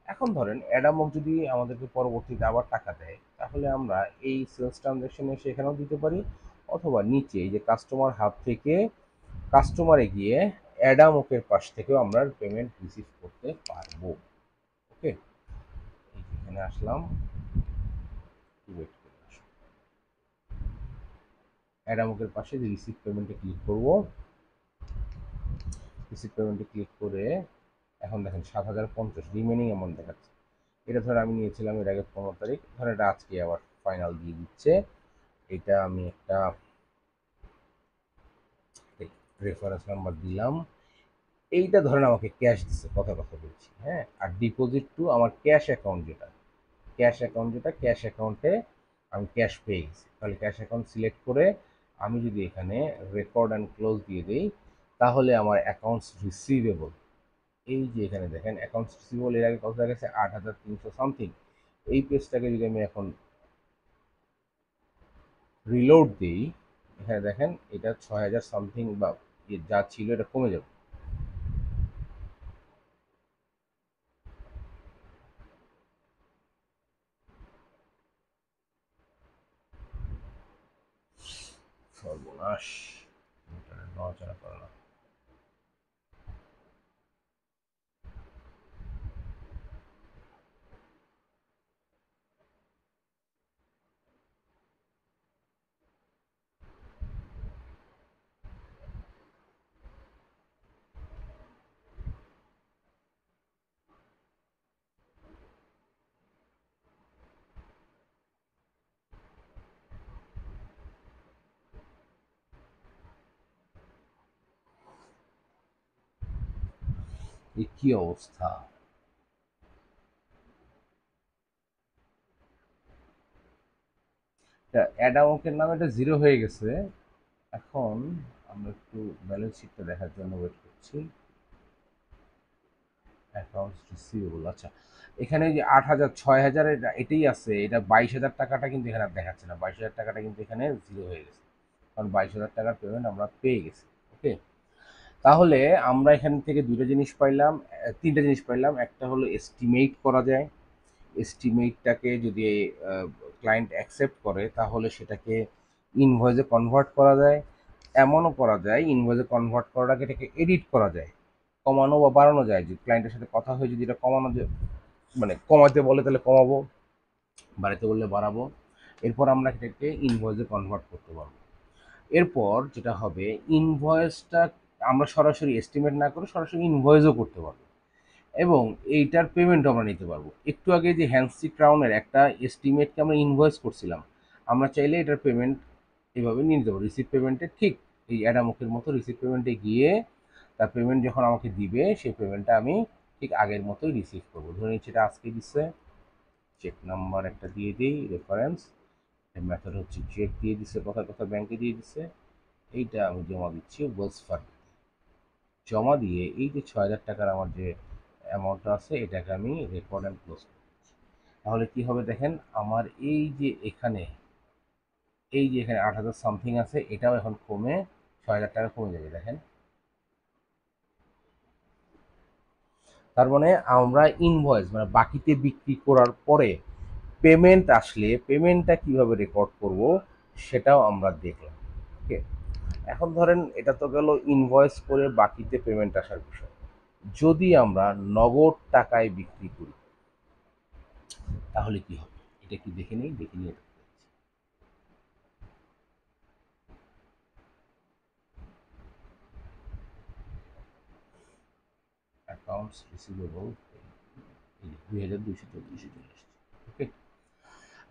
এখন ধরেন অ্যাডামক যদি আমাদেরকে পরবর্তীতে আবার টাকা দেয় তাহলে আমরা এই সেলস ট্রানজ্যাকশনে সেখানেও দিতে পারি, অথবা নিচে এই যে কাস্টমার হাব থেকে কাস্টমারে গিয়ে অ্যাডামকের পাশ থেকেও আমরা পেমেন্ট রিসিভ করতে পারবো। ওকে, এখানে আসলাম, ওয়েট করে আসুন, অ্যাডামকের পাশে যে রিসিভ পেমেন্টে ক্লিক করব, রিসিভ পেমেন্টে ক্লিক করে এখন দেখেন 7,050 রিমেনিং অ্যামাউন্ট দেখাচ্ছে। এটা ধরে আমি নিয়েছিলাম এর আগে 15 তারিখ, ধরে এটা আজকে আবার ফাইনাল দিয়ে দিচ্ছে। এটা আমি একটা রেফারেন্স নাম্বার দিলাম, এইটা ধরেন আমাকে ক্যাশ দিচ্ছে, কথা কথা বলছি, হ্যাঁ। আর ডিপোজিট টু আমার ক্যাশ অ্যাকাউন্ট যেটা, ক্যাশ অ্যাকাউন্ট যেটা, ক্যাশ অ্যাকাউন্টে আমি ক্যাশ পেয়ে গেছি। তাহলে ক্যাশ অ্যাকাউন্ট সিলেক্ট করে আমি যদি এখানে রেকর্ড অ্যান্ড ক্লোজ দিয়ে দিই তাহলে আমার অ্যাকাউন্টস রিসিভেবল, এই যে এখানে দেখেন অ্যাকাউন্টস রিসিভেবল এর আগে কত গেছে 8,300 সামথিং, এই পেজটাকে যদি আমি এখন রিলোড দিই, এখানে দেখেন এটা 6,000 সামথিং বা যা ছিল এটা কমে যাবে। সর্বনাশ, নড়াচড়া করে না। এ কি অবস্থা! অ্যাডামকের নামে এটা জিরো হয়ে গেছে। এখন আমরা একটু ব্যালেন্স শিটটা দেখার জন্য ওয়েট করছি। অ্যাকাউন্টস রিসিভেবল, আচ্ছা, এখানে যে 8,000 6,000 এটাই আছে, এটা 22,000 টাকাটা কিন্তু এখানে আর দেখাচ্ছে না। 22,000 টাকাটা কিন্তু এখানে জিরো হয়ে গেছে, কারণ 22,000 টাকার পেমেন্ট আমরা পেয়ে গেছি। ওকে, তাহলে আমরা এখান থেকে দুইটা জিনিস পাইলাম, তিনটা জিনিস পাইলাম। একটা হলো এস্টিমেট করা যায়, এস্টিমেটটাকে যদি ক্লায়েন্ট অ্যাকসেপ্ট করে তাহলে সেটাকে ইনভয়েসে কনভার্ট করা যায়। এমনও করা যায় ইনভয়েসে কনভার্ট করার আগে এটাকে এডিট করা যায়, কমানো বা বাড়ানো যায়। যদি ক্লায়েন্টের সাথে কথা হয়ে যদি এটা কমানো যায়, মানে কমাতে বলে তাহলে কমাবো, বাড়াতে বললে বাড়াবো। এরপর আমরা এটাকে ইনভয়েসে কনভার্ট করতে পারবো। এরপর যেটা হবে, ইনভয়েসটা আমরা সরাসরি এস্টিমেট না করে সরাসরি ইনভয়েসও করতে পারবো, এবং এইটার পেমেন্ট আমরা নিতে পারবো। একটু আগে যে হ্যান্সি ক্রাউনের একটা এস্টিমেটকে আমরা ইনভয়েস করছিলাম, আমরা চাইলে এটার পেমেন্ট এভাবে নিয়ে নিতে পারবো। রিসিভ পেমেন্টে ঠিক এই অ্যাডামকের মতো রিসিভ পেমেন্টে গিয়ে তার পেমেন্ট যখন আমাকে দিবে সেই পেমেন্টটা আমি ঠিক আগের মতোই রিসিভ করবো। ধরে নিচ্ছি এটা আজকে দিচ্ছে, চেক নাম্বার একটা দিয়ে দিই রেফারেন্স, মেথড হচ্ছে চেক দিয়ে দিচ্ছে, কথা কথা ব্যাংকে দিয়ে দিচ্ছে, এইটা আমি জমা দিচ্ছি ওয়েলস ফার্গো। জমা দিয়ে এই যে 6,000 টাকার আমার যে অ্যামাউন্টটা আছে এটাকে আমি রেকর্ড অ্যান্ড ক্লোজ করছি। তাহলে কি হবে দেখেন, আমার এই যে এখানে, এই যে এখানে 8,000 সামথিং আছে, এটাও এখন কমে 6,000 টাকা কমে যাবে দেখেন। তার মানে আমরা ইনভয়েস মানে বাকিতে বিক্রি করার পরে পেমেন্ট আসলে পেমেন্টটা কিভাবে রেকর্ড করব সেটাও আমরা দেখলাম। ওকে, এখন ধরেন এটা তো গেল ইনভয়েস করে বাকিতে পেমেন্ট আসার বিষয়। যদি আমরা নগদ টাকায় বিক্রি করি তাহলে কি হবে, এটা একটু দেখে নিই, দেখে নিয়ে অ্যাকাউন্টস রিসিভেবল 2,234 চলে আসছে। ওকে,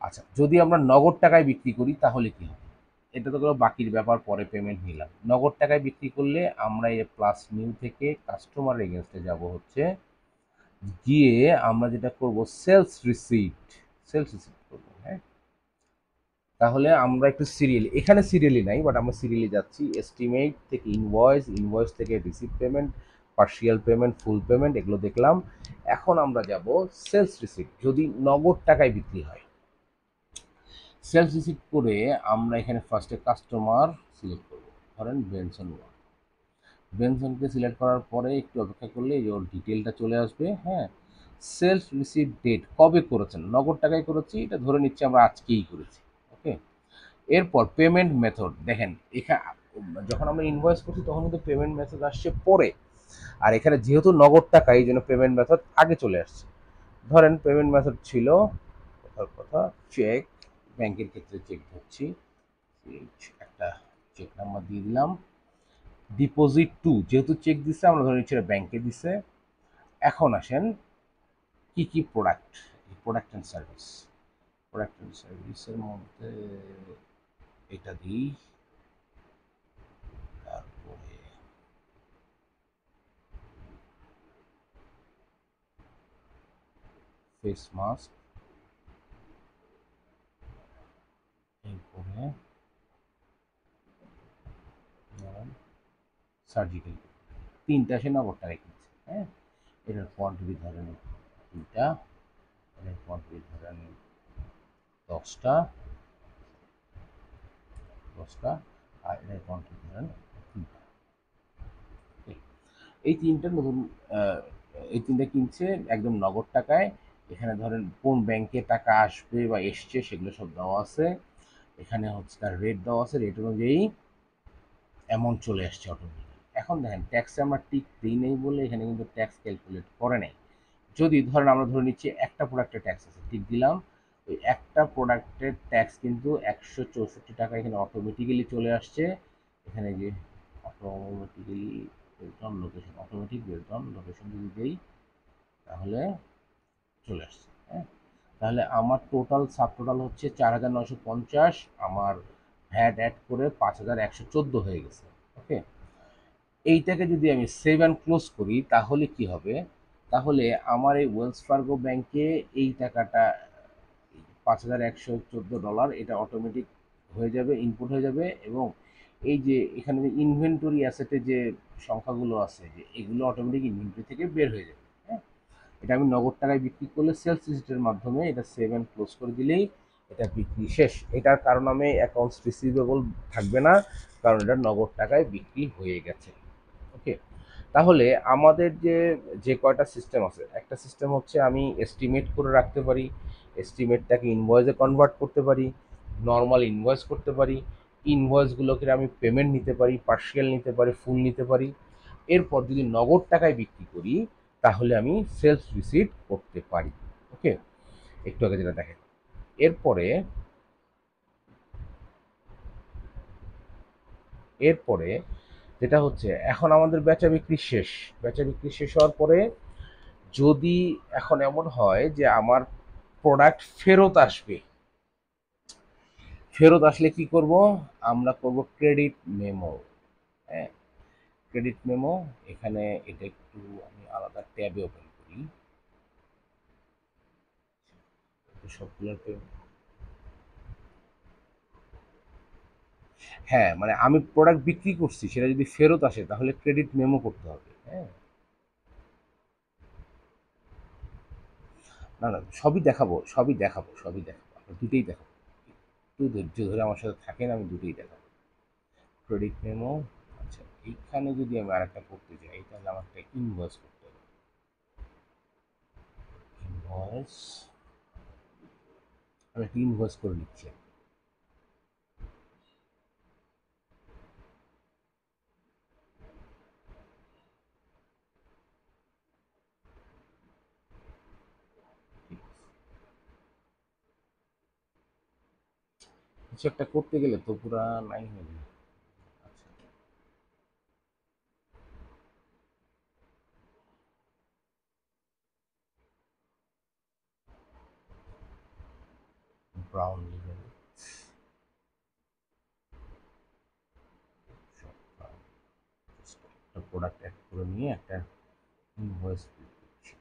আচ্ছা, যদি আমরা নগদ টাকায় বিক্রি করি তাহলে কি হবে, এটা তো গেলো বাকির ব্যাপার, পরে পেমেন্ট নিলাম। নগদ টাকায় বিক্রি করলে আমরা এই প্লাস নিউ থেকে কাস্টমার এগেনস্টে যাব হচ্ছে, গিয়ে আমরা যেটা করব সেলস রিসিপ্ট, সেলস রিসিপ্ট করবো। হ্যাঁ, তাহলে আমরা একটু সিরিয়ালি, এখানে সিরিয়ালি নাই বাট আমরা সিরিয়ালি যাচ্ছি। এস্টিমেট থেকে ইনভয়েস, ইনভয়েস থেকে receive payment, partial payment, full payment, এগুলো দেখলাম। এখন আমরা যাব সেলস রিসিপ্ট, যদি নগদ টাকায় বিক্রি হয়। সেলস রিসিপ্ট করে আমরা এখানে ফার্স্টে কাস্টমার সিলেক্ট করব, ধরেন বেনসন ওয়ান। বেনসনকে সিলেক্ট করার পরে একটু অপেক্ষা করলে এই ওর ডিটেলটা চলে আসবে। হ্যাঁ, সেলস রিসিপ্ট ডেট, কবে করেছেন, নগদ টাকায় করেছি, এটা ধরে নিচ্ছি আমরা আজকেই করেছি। ওকে, এরপর পেমেন্ট মেথড দেখেন, এখানে যখন আমরা ইনভয়েস করছি তখন কিন্তু পেমেন্ট মেথড আসছে পরে, আর এখানে যেহেতু নগদ টাকা এই জন্য পেমেন্ট মেথড আগে চলে আসছে। ধরেন পেমেন্ট মেথড ছিল, কথার কথা, চেক, ব্যাংকের ক্ষেত্রে চেক ধরছি, একটা চেক নাম্বার দিয়ে দিলাম। ডিপোজিট টু, যেহেতু চেক দিচ্ছে আমরা ধরে নিচ্ছি ব্যাংকে দিচ্ছে। এখন আসেন কি কি product, product and service, product and সার্ভিসের মধ্যে এটা দিই। তারপরে ফেস মাস্ক, এরপরে সার্জিক্যাল, তিনটা আসে নগদটা রেখেছে। হ্যাঁ, এটার কোয়ান্টিটি ধরেন তিনটা, এটার কোয়ান্টিটি ধরেন 10টা, 10টা, আর এটার কোয়ান্টিটি ধরেন 3টা। এই তিনটা নতুন, আহ, এই তিনটা কিনছে একদম নগদ টাকায়। এখানে ধরেন কোন ব্যাংকে টাকা আসবে বা এসছে সেগুলো সব দেওয়া আছে। এখানে হচ্ছে তার রেট দেওয়া আছে, রেট অনুযায়ী অ্যামাউন্ট চলে আসছে অটোমেটিক। এখন দেখেন ট্যাক্সে আমরা টিক দিই নেই বলে এখানে কিন্তু ট্যাক্স ক্যালকুলেট করে নেই। যদি ধরেন আমরা ধরে নিচ্ছি একটা প্রোডাক্টের ট্যাক্স আছে, টিক দিলাম, ওই একটা প্রোডাক্টের ট্যাক্স কিন্তু 164 টাকা এখানে অটোমেটিক্যালি চলে আসছে। এখানে যে automatically based on location, automatic based on location যদি দিই তাহলে চলে আসছে। হ্যাঁ, তাহলে আমার টোটাল সাব টোটাল হচ্ছে 4,950, আমার ভ্যাট অ্যাড করে 5,114 হয়ে গেছে। ওকে, এইটাকে যদি আমি সেভ অ্যান্ড ক্লোজ করি তাহলে কি হবে, তাহলে আমার এই ওয়েলস ফার্গো ব্যাংকে এই টাকাটা $5,114 এটা অটোমেটিক হয়ে যাবে, ইনপুট হয়ে যাবে। এবং এই যে এখানে যে ইনভেন্টরি অ্যাসেটে যে সংখ্যাগুলো আছে যে এগুলো অটোমেটিক ইনভেন্টরি থেকে বের হয়ে যাবে। হ্যাঁ, এটা আমি নগদ টাকায় বিক্রি করলে সেলস রিসিটের মাধ্যমে এটা সেভ অ্যান্ড ক্লোজ করে দিলেই এটা বিক্রি শেষ। এটার কারণ আমি অ্যাকাউন্টস রিসিভেবল থাকবে না, কারণ এটা নগদ টাকায় বিক্রি হয়ে গেছে। ওকে, তাহলে আমাদের যে যে কয়টা সিস্টেম আছে, একটা সিস্টেম হচ্ছে আমি এস্টিমেট করে রাখতে পারি, এস্টিমেটটাকে ইনভয়েসে কনভার্ট করতে পারি, নর্মাল ইনভয়েস করতে পারি, ইনভয়েসগুলোকে আমি পেমেন্ট নিতে পারি, পার্শিয়াল নিতে পারি, ফুল নিতে পারি। এরপর যদি নগদ টাকায় বিক্রি করি তাহলে আমি সেলস রিসিট করতে পারি। ওকে, একটু আগে যেটা দেখেন। এরপরে এরপরে যেটা হচ্ছে, এখন আমাদের বেচা বিক্রি শেষ। বেচা বিক্রি শেষ হওয়ার পরে যদি এখন এমন হয় যে আমার প্রোডাক্ট ফেরত আসবে, ফেরত আসলে কি করব, আমরা করব ক্রেডিট মেমো। হ্যাঁ, ক্রেডিট মেমো, এখানে এটা একটু আমি আলাদা ট্যাবে ওপেন করি সবগুলোতে। হ্যাঁ, মানে আমি প্রোডাক্ট বিক্রি করছি, সেটা যদি ফেরত আসে তাহলে ক্রেডিট মেমো করতে হবে। হ্যাঁ, না না, সবই দেখাবো, সবই দেখাবো, সবই দেখাবো, আমি দুটোই দেখাবো। একটু ধৈর্য ধরে আমার সাথে থাকেন, আমি দুটোই দেখাবো। ক্রেডিট মেমো, আচ্ছা, এইখানে যদি আমি আরেকটা করতে চাই তাহলে আমার একটা ইনভয়েস করতে হবে। ইনভয়েস, আমি একটা ইনভয়েস করে নিচ্ছি। কিছু একটা করতে গেলে তো পুরা নাই হয়ে যায়। আচ্ছা, ব্রাউন লিখে একটা প্রোডাক্ট অ্যাড করে নিয়ে একটা ইনভয়েস দিচ্ছি।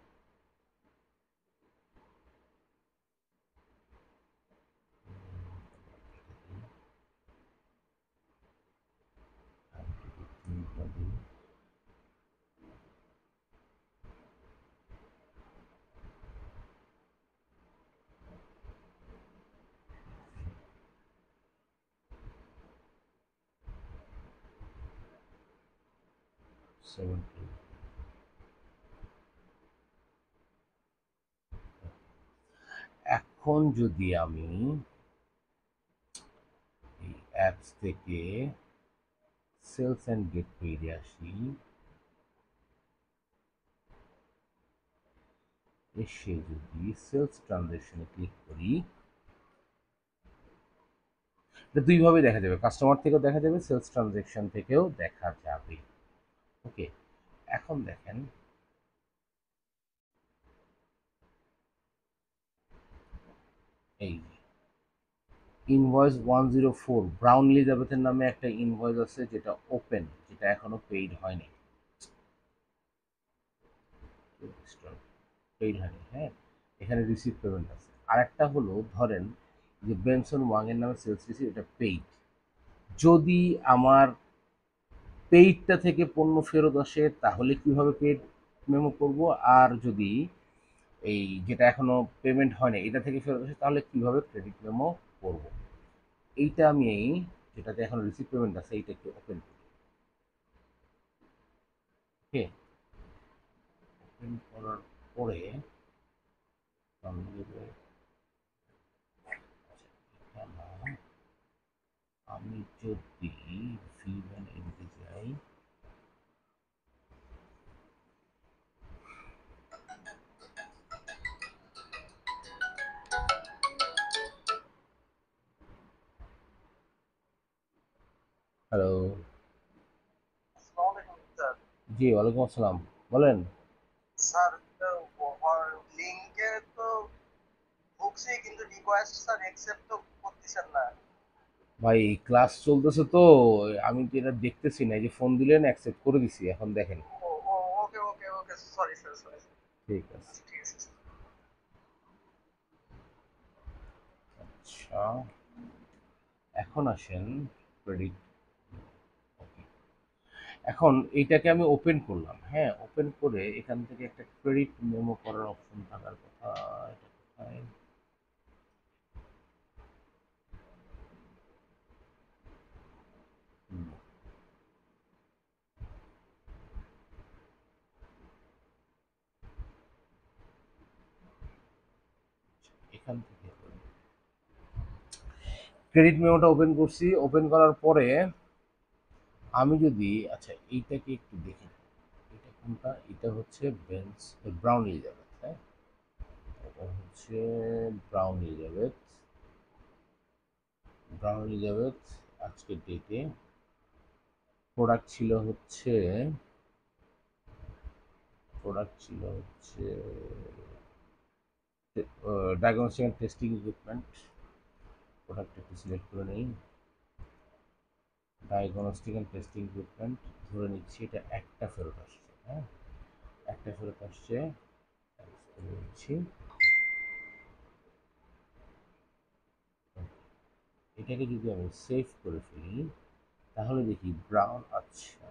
এখন যদি আমি এই অ্যাপস থেকে সেলস অ্যান্ড গেট পেজে আসি, এসে যদি সেলস ট্রানজ্যাকশনে ক্লিক করি, এটা দুইভাবে দেখা যাবে, কাস্টমার থেকেও দেখা যাবে, সেলস ট্রানজ্যাকশন থেকেও দেখা যাবে। ওকে, এখন দেখেন এই ইনভয়েস 104 ব্রাউন এলিজাবেথের নামে একটা ইনভয়েস আছে যেটা ওপেন, যেটা এখনো পেইড হয়নি। পেইড হয়নি, হ্যাঁ, এখানে রিসিভ পেমেন্ট আছে। আরেকটা হলো ধরেন যে বেনসন ওয়াংয়ের নামে সেলস রিসিভ, এটা পেইড। যদি আমার পেইডটা থেকে পণ্য ফেরত আসে তাহলে কিভাবে পেইড মেমো করব, আর যদি এই যেটা এখনো পেমেন্ট হয়নি এটা থেকে ফেরত আসে তাহলে কিভাবে ক্রেডিট মেমো করব, এইটা আমি এই যেটাতে এখন রিসিভ পেমেন্ট আছে এইটা একটু ওপেন করি। ওকে, ওপেন করার পরে আমি যদি ভিভেন হ্যালো। আসসালামু আলাইকুম স্যার। জি, ওয়ালাইকুম আসসালাম। বলেন। স্যার, লিঙ্কে তো ঢুকছি কিন্তু রিকোয়েস্ট স্যার অ্যাকসেপ্ট তো করতেছেন না। ভাই ক্লাস চলতেছে তো, আমি তো এটা দেখতেছি না। এই যে ফোন দিলেন, অ্যাকসেপ্ট করে দিছি, এখন দেখেন। ও ও ওকে ওকে ওকে, সরি স্যার, সরি স্যার। ঠিক আছে। আচ্ছা, ঠিক আছে স্যার। আচ্ছা, এখন আসেন ক্রেডিট। এখন এইটাকে আমি ওপেন করলাম, হ্যাঁ, ওপেন করে এখান থেকে একটা ক্রেডিট মেমো করার অপশন থাকার কথা। এটা কোথায়? হুম, এখান থেকে ক্রেডিট মেমোটা ওপেন করছি। ওপেন করার পরে আমি যদি, আচ্ছা এইটাকে একটু দেখি, এটা কোনটা? এটা হচ্ছে বেঞ্চ ব্রাউন এলিজাবেথ, হ্যাঁ, এটা হচ্ছে ব্রাউন এলিজাবেথ। ব্রাউন এলিজাবেথ আজকের ডেটে প্রোডাক্ট ছিল হচ্ছে, প্রোডাক্ট ছিল হচ্ছে diagnostic and testing equipment. Product একটু সিলেক্ট করে নিই। ডায়াগনস্টিক অ্যান্ড টেস্টিং ইকুইপমেন্ট ধরে নিচ্ছি, এটা একটা ফেরত আসছে, হ্যাঁ, একটা ফেরত আসছে। নিচ্ছি, এটাকে যদি আমি সেভ করে ফেলি তাহলে দেখি ব্রাউন, আচ্ছা,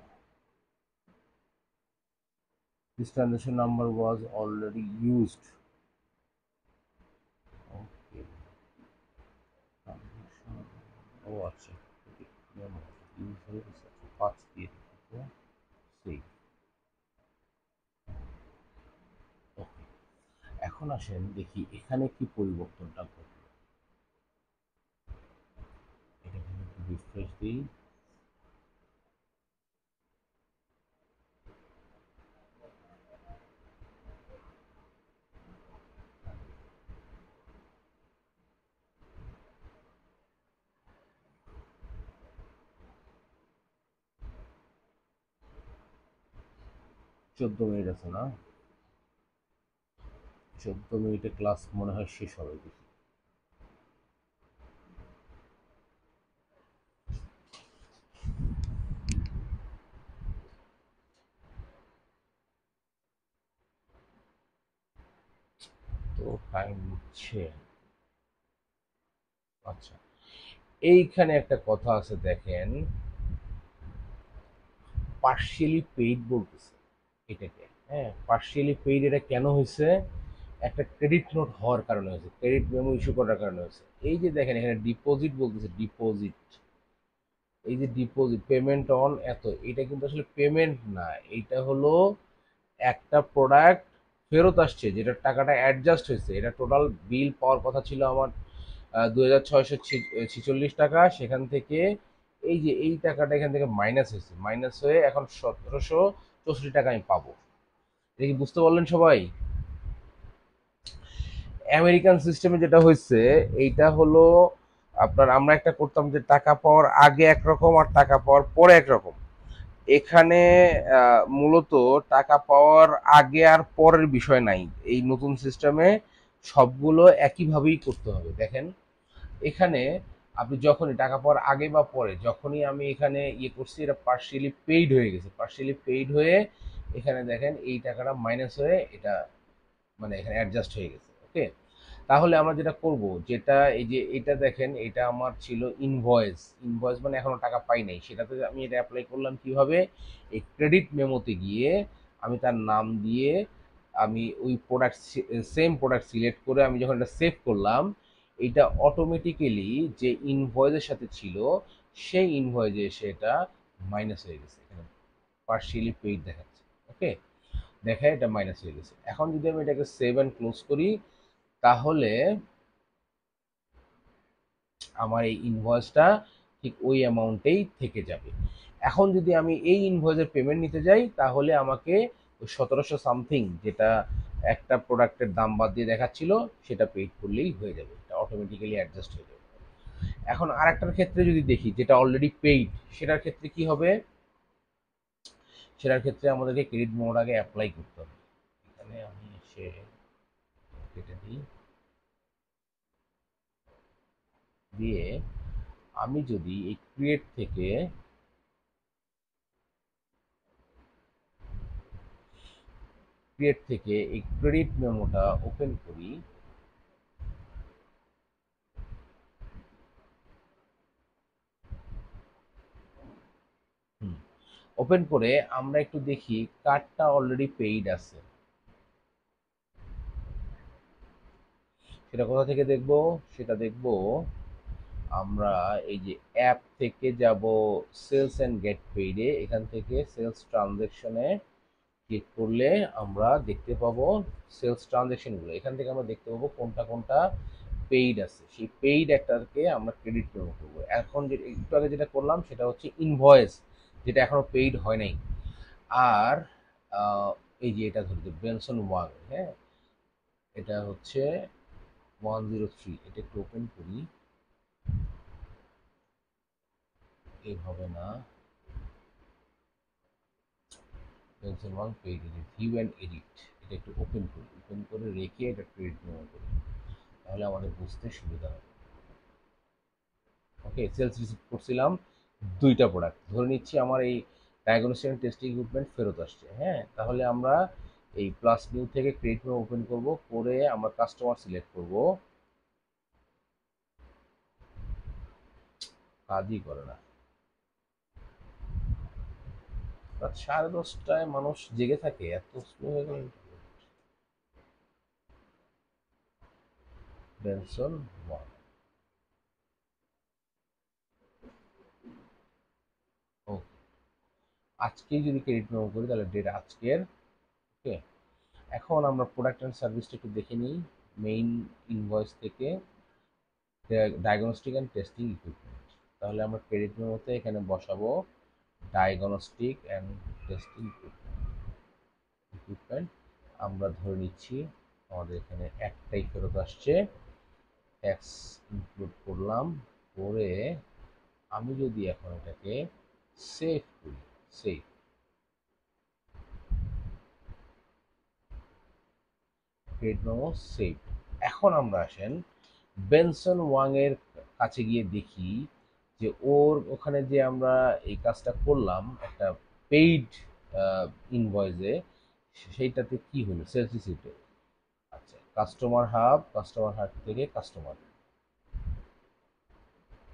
this transaction number was already used. Okay. ও আচ্ছা, ইউজ হয়ে গেছে, পাঁচ দিয়ে দিতে সেই। ওকে, এখন আসেন দেখি এখানে কি পরিবর্তনটা ঘটলো। এটা একটু রিফ্রেশ দিই। 14 মিনিট আছে না? 14 মিনিটে ক্লাস মনে হয় শেষ হবে, দেখি। তো টাইম নিচ্ছে। আচ্ছা, এইখানে একটা কথা আছে দেখেন, পার্শিয়ালি পেইড বলতেছে এটাকে, হ্যাঁ, পার্শিয়ালি পেইড। এটা কেন হয়েছে? একটা ক্রেডিট নোট হওয়ার কারণে হয়েছে, ক্রেডিট মেমো ইস্যু করার কারণে হয়েছে। এই যে দেখেন এখানে ডিপোজিট বলতেছে, ডিপোজিট, এই যে ডিপোজিট পেমেন্ট অন এত, এটা কিন্তু আসলে পেমেন্ট না, এটা হলো একটা প্রোডাক্ট ফেরত আসছে যেটার টাকাটা অ্যাডজাস্ট হয়েছে। এটা টোটাল বিল পাওয়ার কথা ছিল আমার 2,646 টাকা, সেখান থেকে এই যে এই টাকাটা এখান থেকে মাইনাস হয়েছে, মাইনাস হয়ে এখন 1,764 টাকা আমি পাবো। এটা কি বুঝতে পারলেন সবাই? আমেরিকান সিস্টেমে যেটা হয়েছে, এইটা হলো আপনার, আমরা একটা করতাম যে টাকা পাওয়ার আগে একরকম আর টাকা পাওয়ার পরে একরকম। এখানে মূলত টাকা পাওয়ার আগে আর পরের বিষয় নাই। এই নতুন সিস্টেমে সবগুলো একইভাবেই করতে হবে। দেখেন এখানে আপনি যখনই টাকা পাওয়ার আগে বা পরে, যখনই আমি এখানে ইয়ে করছি, এটা পার্শিয়ালি পেইড হয়ে গেছে, পার্শিয়ালি পেইড হয়ে এখানে দেখেন এই টাকাটা মাইনাস হয়ে এটা মানে এখানে অ্যাডজাস্ট হয়ে গেছে। ওকে, তাহলে আমরা যেটা করব, যেটা এই যে এটা দেখেন, এটা আমার ছিল ইনভয়েস, ইনভয়েস মানে এখনো টাকা পাই নাই, সেটাতে আমি এটা অ্যাপ্লাই করলাম কিভাবে? এই ক্রেডিট মেমোতে গিয়ে আমি তার নাম দিয়ে আমি ওই প্রোডাক্ট, সেম প্রোডাক্ট সিলেক্ট করে আমি যখন এটা সেভ করলাম, এটা অটোমেটিক্যালি যে ইনভয়েসের সাথে ছিল সেই ইনভয়েসে এসে এটা মাইনাস হয়ে গেছে, এখানে পার্শিয়ালি পেইড দেখাচ্ছে। ওকে, দেখায় এটা মাইনাস হয়ে গেছে। এখন যদি আমি এটাকে সেভ অ্যান্ড ক্লোজ করি তাহলে আমার এই ইনভয়েসটা ঠিক ওই অ্যামাউন্টেই থেকে যাবে। এখন যদি আমি এই ইনভয়েসের পেমেন্ট নিতে যাই তাহলে আমাকে ওই 1700 সামথিং, যেটা একটা প্রোডাক্টের দাম বাদ দিয়ে দেখাচ্ছিল, সেটা পেইড করলেই হয়ে যাবে, এটা অটোমেটিক্যালি অ্যাডজাস্ট হয়ে যাবে। এখন আরেকটার ক্ষেত্রে যদি দেখি যেটা অলরেডি পেইড, সেটার ক্ষেত্রে কি হবে? সেটার ক্ষেত্রে আমাদেরকে ক্রেডিট মোড আগে অ্যাপ্লাই করতে হবে। এখানে আমি এসে কেটে দিই, দিয়ে আমি যদি এই ক্রিয়েট থেকে এই ক্রেডিট মেমোটা ওপেন করি, ওপেন করে আমরা একটু দেখি কার্ডটা অলরেডি পেইড আছে। সেটা কোথা থেকে দেখব? সেটা দেখব আমরা এই যে অ্যাপ থেকে যাব সেলস অ্যান্ড গেট পেইডে, এখান থেকে সেলস ট্রানজেকশনে ক্লিক করলে আমরা দেখতে পাবো সেলস ট্রানজেকশনগুলো। এখান থেকে আমরা দেখতে পাবো কোনটা কোনটা পেইড আছে। সেই পেইড একটাকে আমরা ক্রেডিট মেমো করবো। এখন যে একটু আগে যেটা করলাম সেটা হচ্ছে ইনভয়েস, যেটা এখনো পেইড হয় নাই। আর এই যে এটা ধরতে বেনসন ওয়াং, হ্যাঁ, এটা হচ্ছে 103, এটা একটু ওপেন করি। এইভাবে না, Benson Wang paid edit, view and edit, এটা একটু ওপেন করি, ওপেন করে রেখে এটা ক্রেডিট মেমো করি, তাহলে আমাদের বুঝতে সুবিধা হবে। ওকে, সেলস রিসিভ করছিলাম দুইটা প্রোডাক্ট, ধরে নিচ্ছি আমার এই ডায়াগনস্টিক টেস্টিং ইকুইপমেন্ট ফেরত আসছে। হ্যাঁ, তাহলে আমরা এই প্লাস নিউ থেকে ক্রেডিট মেমো ওপেন করব, করে আমরা কাস্টমার সিলেক্ট করব। কাজই করে না, রাত 10:30টায় মানুষ জেগে থাকে, এত স্লো হয়ে গেল। বেনসন ওয়ান, ও, আজকেই যদি ক্রেডিট মেমো করি তাহলে ডেট আজকের। ওকে, এখন আমরা প্রোডাক্ট অ্যান্ড সার্ভিসটা একটু দেখে নিই। মেইন ইনভয়েস থেকে ডায়াগনস্টিক অ্যান্ড টেস্টিং ইকুইপমেন্ট, তাহলে আমরা ক্রেডিট মেমোতে এখানে বসাবো ডায়াগনস্টিক অ্যান্ড টেস্টিং ইকুইপমেন্ট। আমরা ধরে নিচ্ছি আমাদের এখানে একটাই ফেরত আসছে, ট্যাক্স ইনক্লুড করলাম, করে আমি যদি এখন এটাকে সেভ করি, সেভ, ক্রেডিট মেমো সেভ। এখন আমরা আসেন বেনসন ওয়াং এর কাছে গিয়ে দেখি যে ওর ওখানে যে আমরা এই কাজটা করলাম একটা পেইড ইনভয়েসে, সেইটাতে কি হলো সেলস রিসিপ্টে। আচ্ছা, কাস্টমার হাব থেকে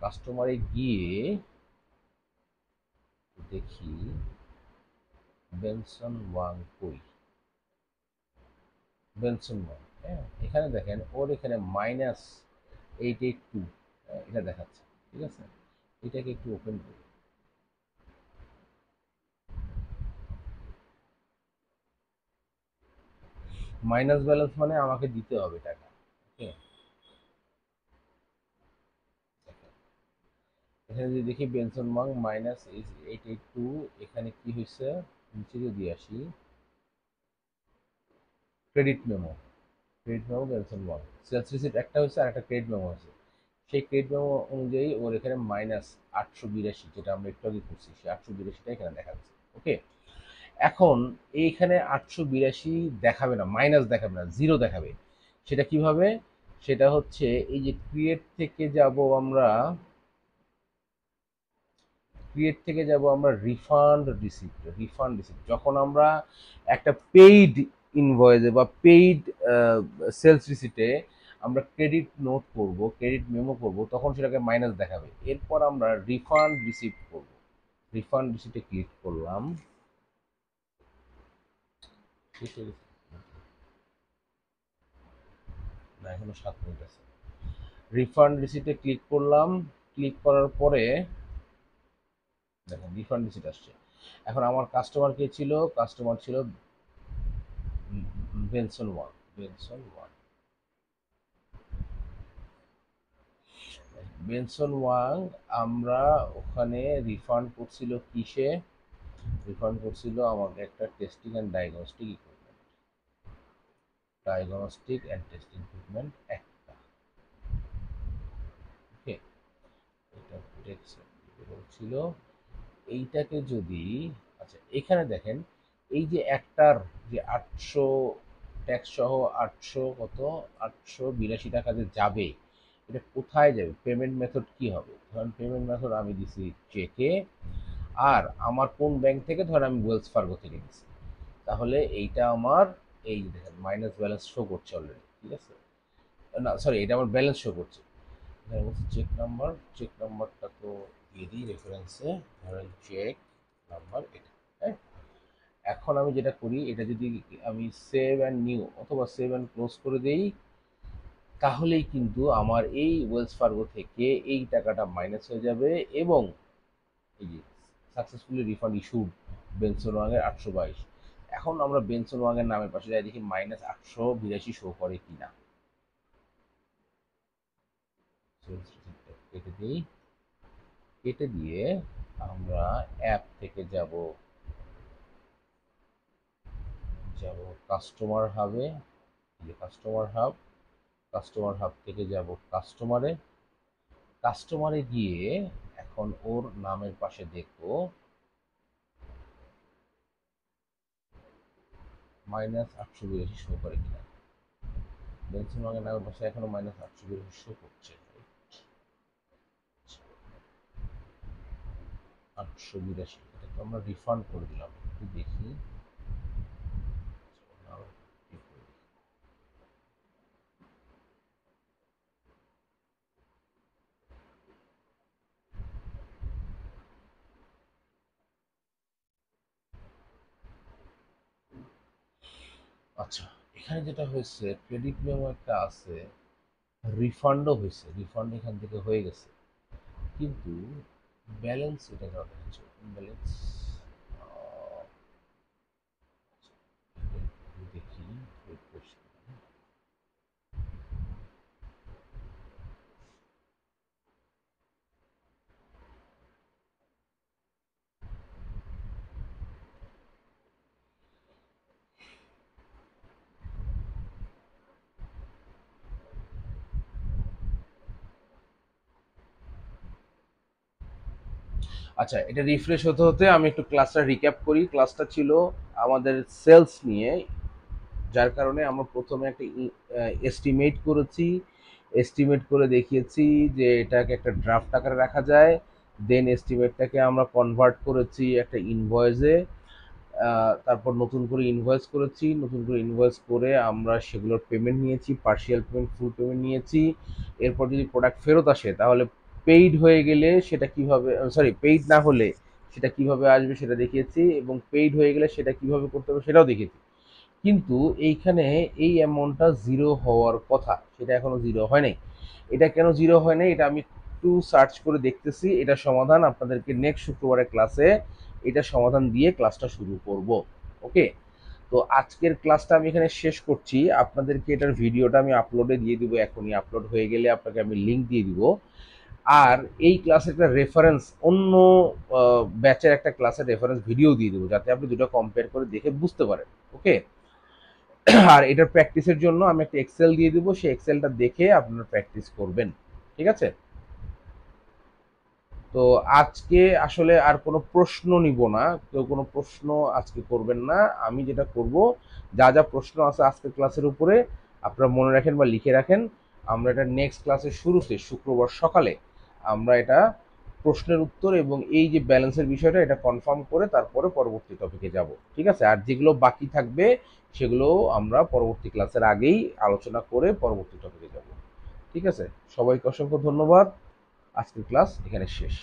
কাস্টমারে গিয়ে দেখি বেনসন ওয়াং কই, বেনসন ওয়াং, হ্যাঁ, এখানে দেখেন ওর এখানে -882 এটা দেখাচ্ছে। ঠিক আছে, এটাকে একটু ওপেন করি। মাইনাস ব্যালেন্স মানে আমাকে দিতে হবে টাকা। ওকে, এখানে যদি দেখি বেনসন ওয়াং -882, এখানে কি হয়েছে নিচে যদি আসি, credit memo, Benson Wong sales receipt একটা হয়েছে আর একটা ক্রেডিট মেমো আছে। সেই ক্রেডিট মেমো অনুযায়ী ওর এখানে -882, যেটা আমরা একটু আগে করছি, সেই 882টা এখানে দেখাচ্ছে। ওকে, এখন এইখানে 882 দেখাবে না, মাইনাস দেখাবে না, জিরো দেখাবে। সেটা কিভাবে? সেটা হচ্ছে এই যে ক্রিয়েট থেকে যাব আমরা রিফান্ড রিসিপ্ট, যখন আমরা একটা পেইড ইনভয়েসে বা পেইড সেলস রিসিপ্টে আমরা ক্রেডিট মেমো করব, তখন সেটাকে মাইনাস দেখাবে। এরপর আমরা রিফান্ড রিসিপ্ট করব, রিফান্ড রিসিপ্টে ক্লিক করলাম। না, এখনো 7 মিনিট আছে। রিফান্ড রিসিপ্টে ক্লিক করলাম, ক্লিক করার পরে দেখেন রিফান্ড রিসিপ্ট আসছে। এখন আমার কাস্টমার কে ছিল? কাস্টমার ছিল বেনসন ওয়ান। বেনসন ওয়াং আমরা ওখানে রিফান্ড করছিল কিসে? রিফান্ড করছিল আমাকে একটা ডায়াগনস্টিক অ্যান্ড টেস্টিং ইকুইপমেন্ট একটা। ওকে, ছিল এইটাকে যদি, আচ্ছা এখানে দেখেন এই যে একটার যে 800 ট্যাক্স সহ 800 কত 882 টাকা যে যাবে, এটা কোথায় যাবে, পেমেন্ট মেথড কি হবে? ধরেন পেমেন্ট মেথড আমি দিছি চেকে, আর আমার কোন ব্যাংক থেকে, ধরেন আমি ওয়েলস ফার্গো থেকে দিছি, তাহলে এইটা আমার এই যে দেখেন মাইনাস ব্যালেন্স শো করছে অলরেডি, ঠিক আছে? না সরি, এটা আমার ব্যালেন্স শো করছে। চেক নাম্বারটা তো দিয়ে দিই রেফারেন্সে, ধরেন চেক নাম্বার এটা, হ্যাঁ। এখন আমি যেটা করি, এটা যদি আমি সেভ অ্যান্ড নিউ অথবা সেভ অ্যান্ড ক্লোজ করে দেই, তাহলেই কিন্তু আমার এই ওয়েলস ফার্গো থেকে এই টাকাটা মাইনাস হয়ে যাবে, এবং এই যে সাকসেসফুলি রিফান্ড ইস্যুড বেনসন ওয়াংয়ের 822। এখন আমরা বেনসন ওয়াংয়ের নামের পাশে যাই, দেখি -882 শো করে কিনা। কেটে দিই, কেটে দিয়ে আমরা অ্যাপ থেকে যাব কাস্টমার হাবে, যে কাস্টমার হাব থেকে যাব কাস্টমারে, কাস্টমারে গিয়ে এখন ওর নামের পাশে দেখবো -882 শো করে কিনা। বেনসন ওয়াংয়ের নামের পাশে এখনো -882 শো করছে। 882, এটাকে আমরা রিফান্ড করে দিলাম, একটু দেখি। আচ্ছা, এখানে যেটা হয়েছে, ক্রেডিট মেমো একটা আছে, রিফান্ডও হয়েছে, রিফান্ড এখান থেকে হয়ে গেছে, কিন্তু ব্যালেন্স এটা কেন দেখাচ্ছে, ব্যালেন্স দেখি। আচ্ছা, এটা রিফ্রেশ হতে হতে আমি একটু ক্লাসটা রিক্যাপ করি। ক্লাসটা ছিল আমাদের সেলস নিয়ে, যার কারণে আমরা প্রথমে একটা এস্টিমেট করেছি, এস্টিমেট করে দেখিয়েছি যে এটাকে একটা ড্রাফট আকারে রাখা যায়। দেন এস্টিমেটটাকে আমরা কনভার্ট করেছি একটা ইনভয়েসে, তারপর নতুন করে ইনভয়েস করেছি, নতুন করে ইনভয়েস করে আমরা সেগুলোর পেমেন্ট নিয়েছি, পার্শিয়াল পেমেন্ট, ফুল পেমেন্ট নিয়েছি। এরপর যদি প্রোডাক্ট ফেরত আসে তাহলে পেইড হয়ে গেলে সেটা কিভাবে, সরি পেইড না হলে সেটা কিভাবে আসবে সেটা দেখিয়েছি, এবং পেইড হয়ে গেলে সেটা কিভাবে করতে হবে সেটাও দেখিয়েছি। কিন্তু এইখানে এই অ্যামাউন্টটা জিরো হওয়ার কথা, সেটা এখনো জিরো হয় নাই। এটা কেন জিরো হয় নাই, এটা আমি একটু সার্চ করে দেখতেছি। এটা সমাধান আপনাদেরকে নেক্সট শুক্রবারের ক্লাসে এটা সমাধান দিয়ে ক্লাসটা শুরু করব। ওকে, তো আজকের ক্লাসটা আমি এখানে শেষ করছি। আপনাদেরকে এটার ভিডিওটা আমি আপলোডে দিয়ে দিব, এখনই আপলোড হয়ে গেলে আপনাকে আমি লিঙ্ক দিয়ে দিব। আর এই ক্লাসের একটা রেফারেন্স, অন্য ব্যাচের একটা ক্লাসের রেফারেন্স ভিডিও দিয়ে দেবো, যাতে আপনি দুটো কম্পেয়ার করে দেখে বুঝতে পারেন। ওকে, আর এটার প্র্যাকটিসের জন্য আমি একটা এক্সেল দিয়ে দেবো, সেই এক্সেলটা দেখে আপনারা প্র্যাকটিস করবেন, ঠিক আছে? তো আজকে আসলে আর কোনো প্রশ্ন নিব না, কেউ কোনো প্রশ্ন আজকে করবেন না। আমি যেটা করব, যা যা প্রশ্ন আছে আজকের ক্লাসের উপরে আপনারা মনে রাখেন বা লিখে রাখেন। আমরা এটা নেক্সট ক্লাসের শুরুতে শুক্রবার সকালে আমরা এটা প্রশ্নের উত্তর এবং এই যে ব্যালেন্সের বিষয়টা এটা কনফার্ম করে তারপরে পরবর্তী টপিকে যাব, ঠিক আছে? আর যেগুলো বাকি থাকবে সেগুলো আমরা পরবর্তী ক্লাসের আগেই আলোচনা করে পরবর্তী টপিকে যাব, ঠিক আছে? সবাইকে অসংখ্য ধন্যবাদ। আজকের ক্লাস এখানে শেষ।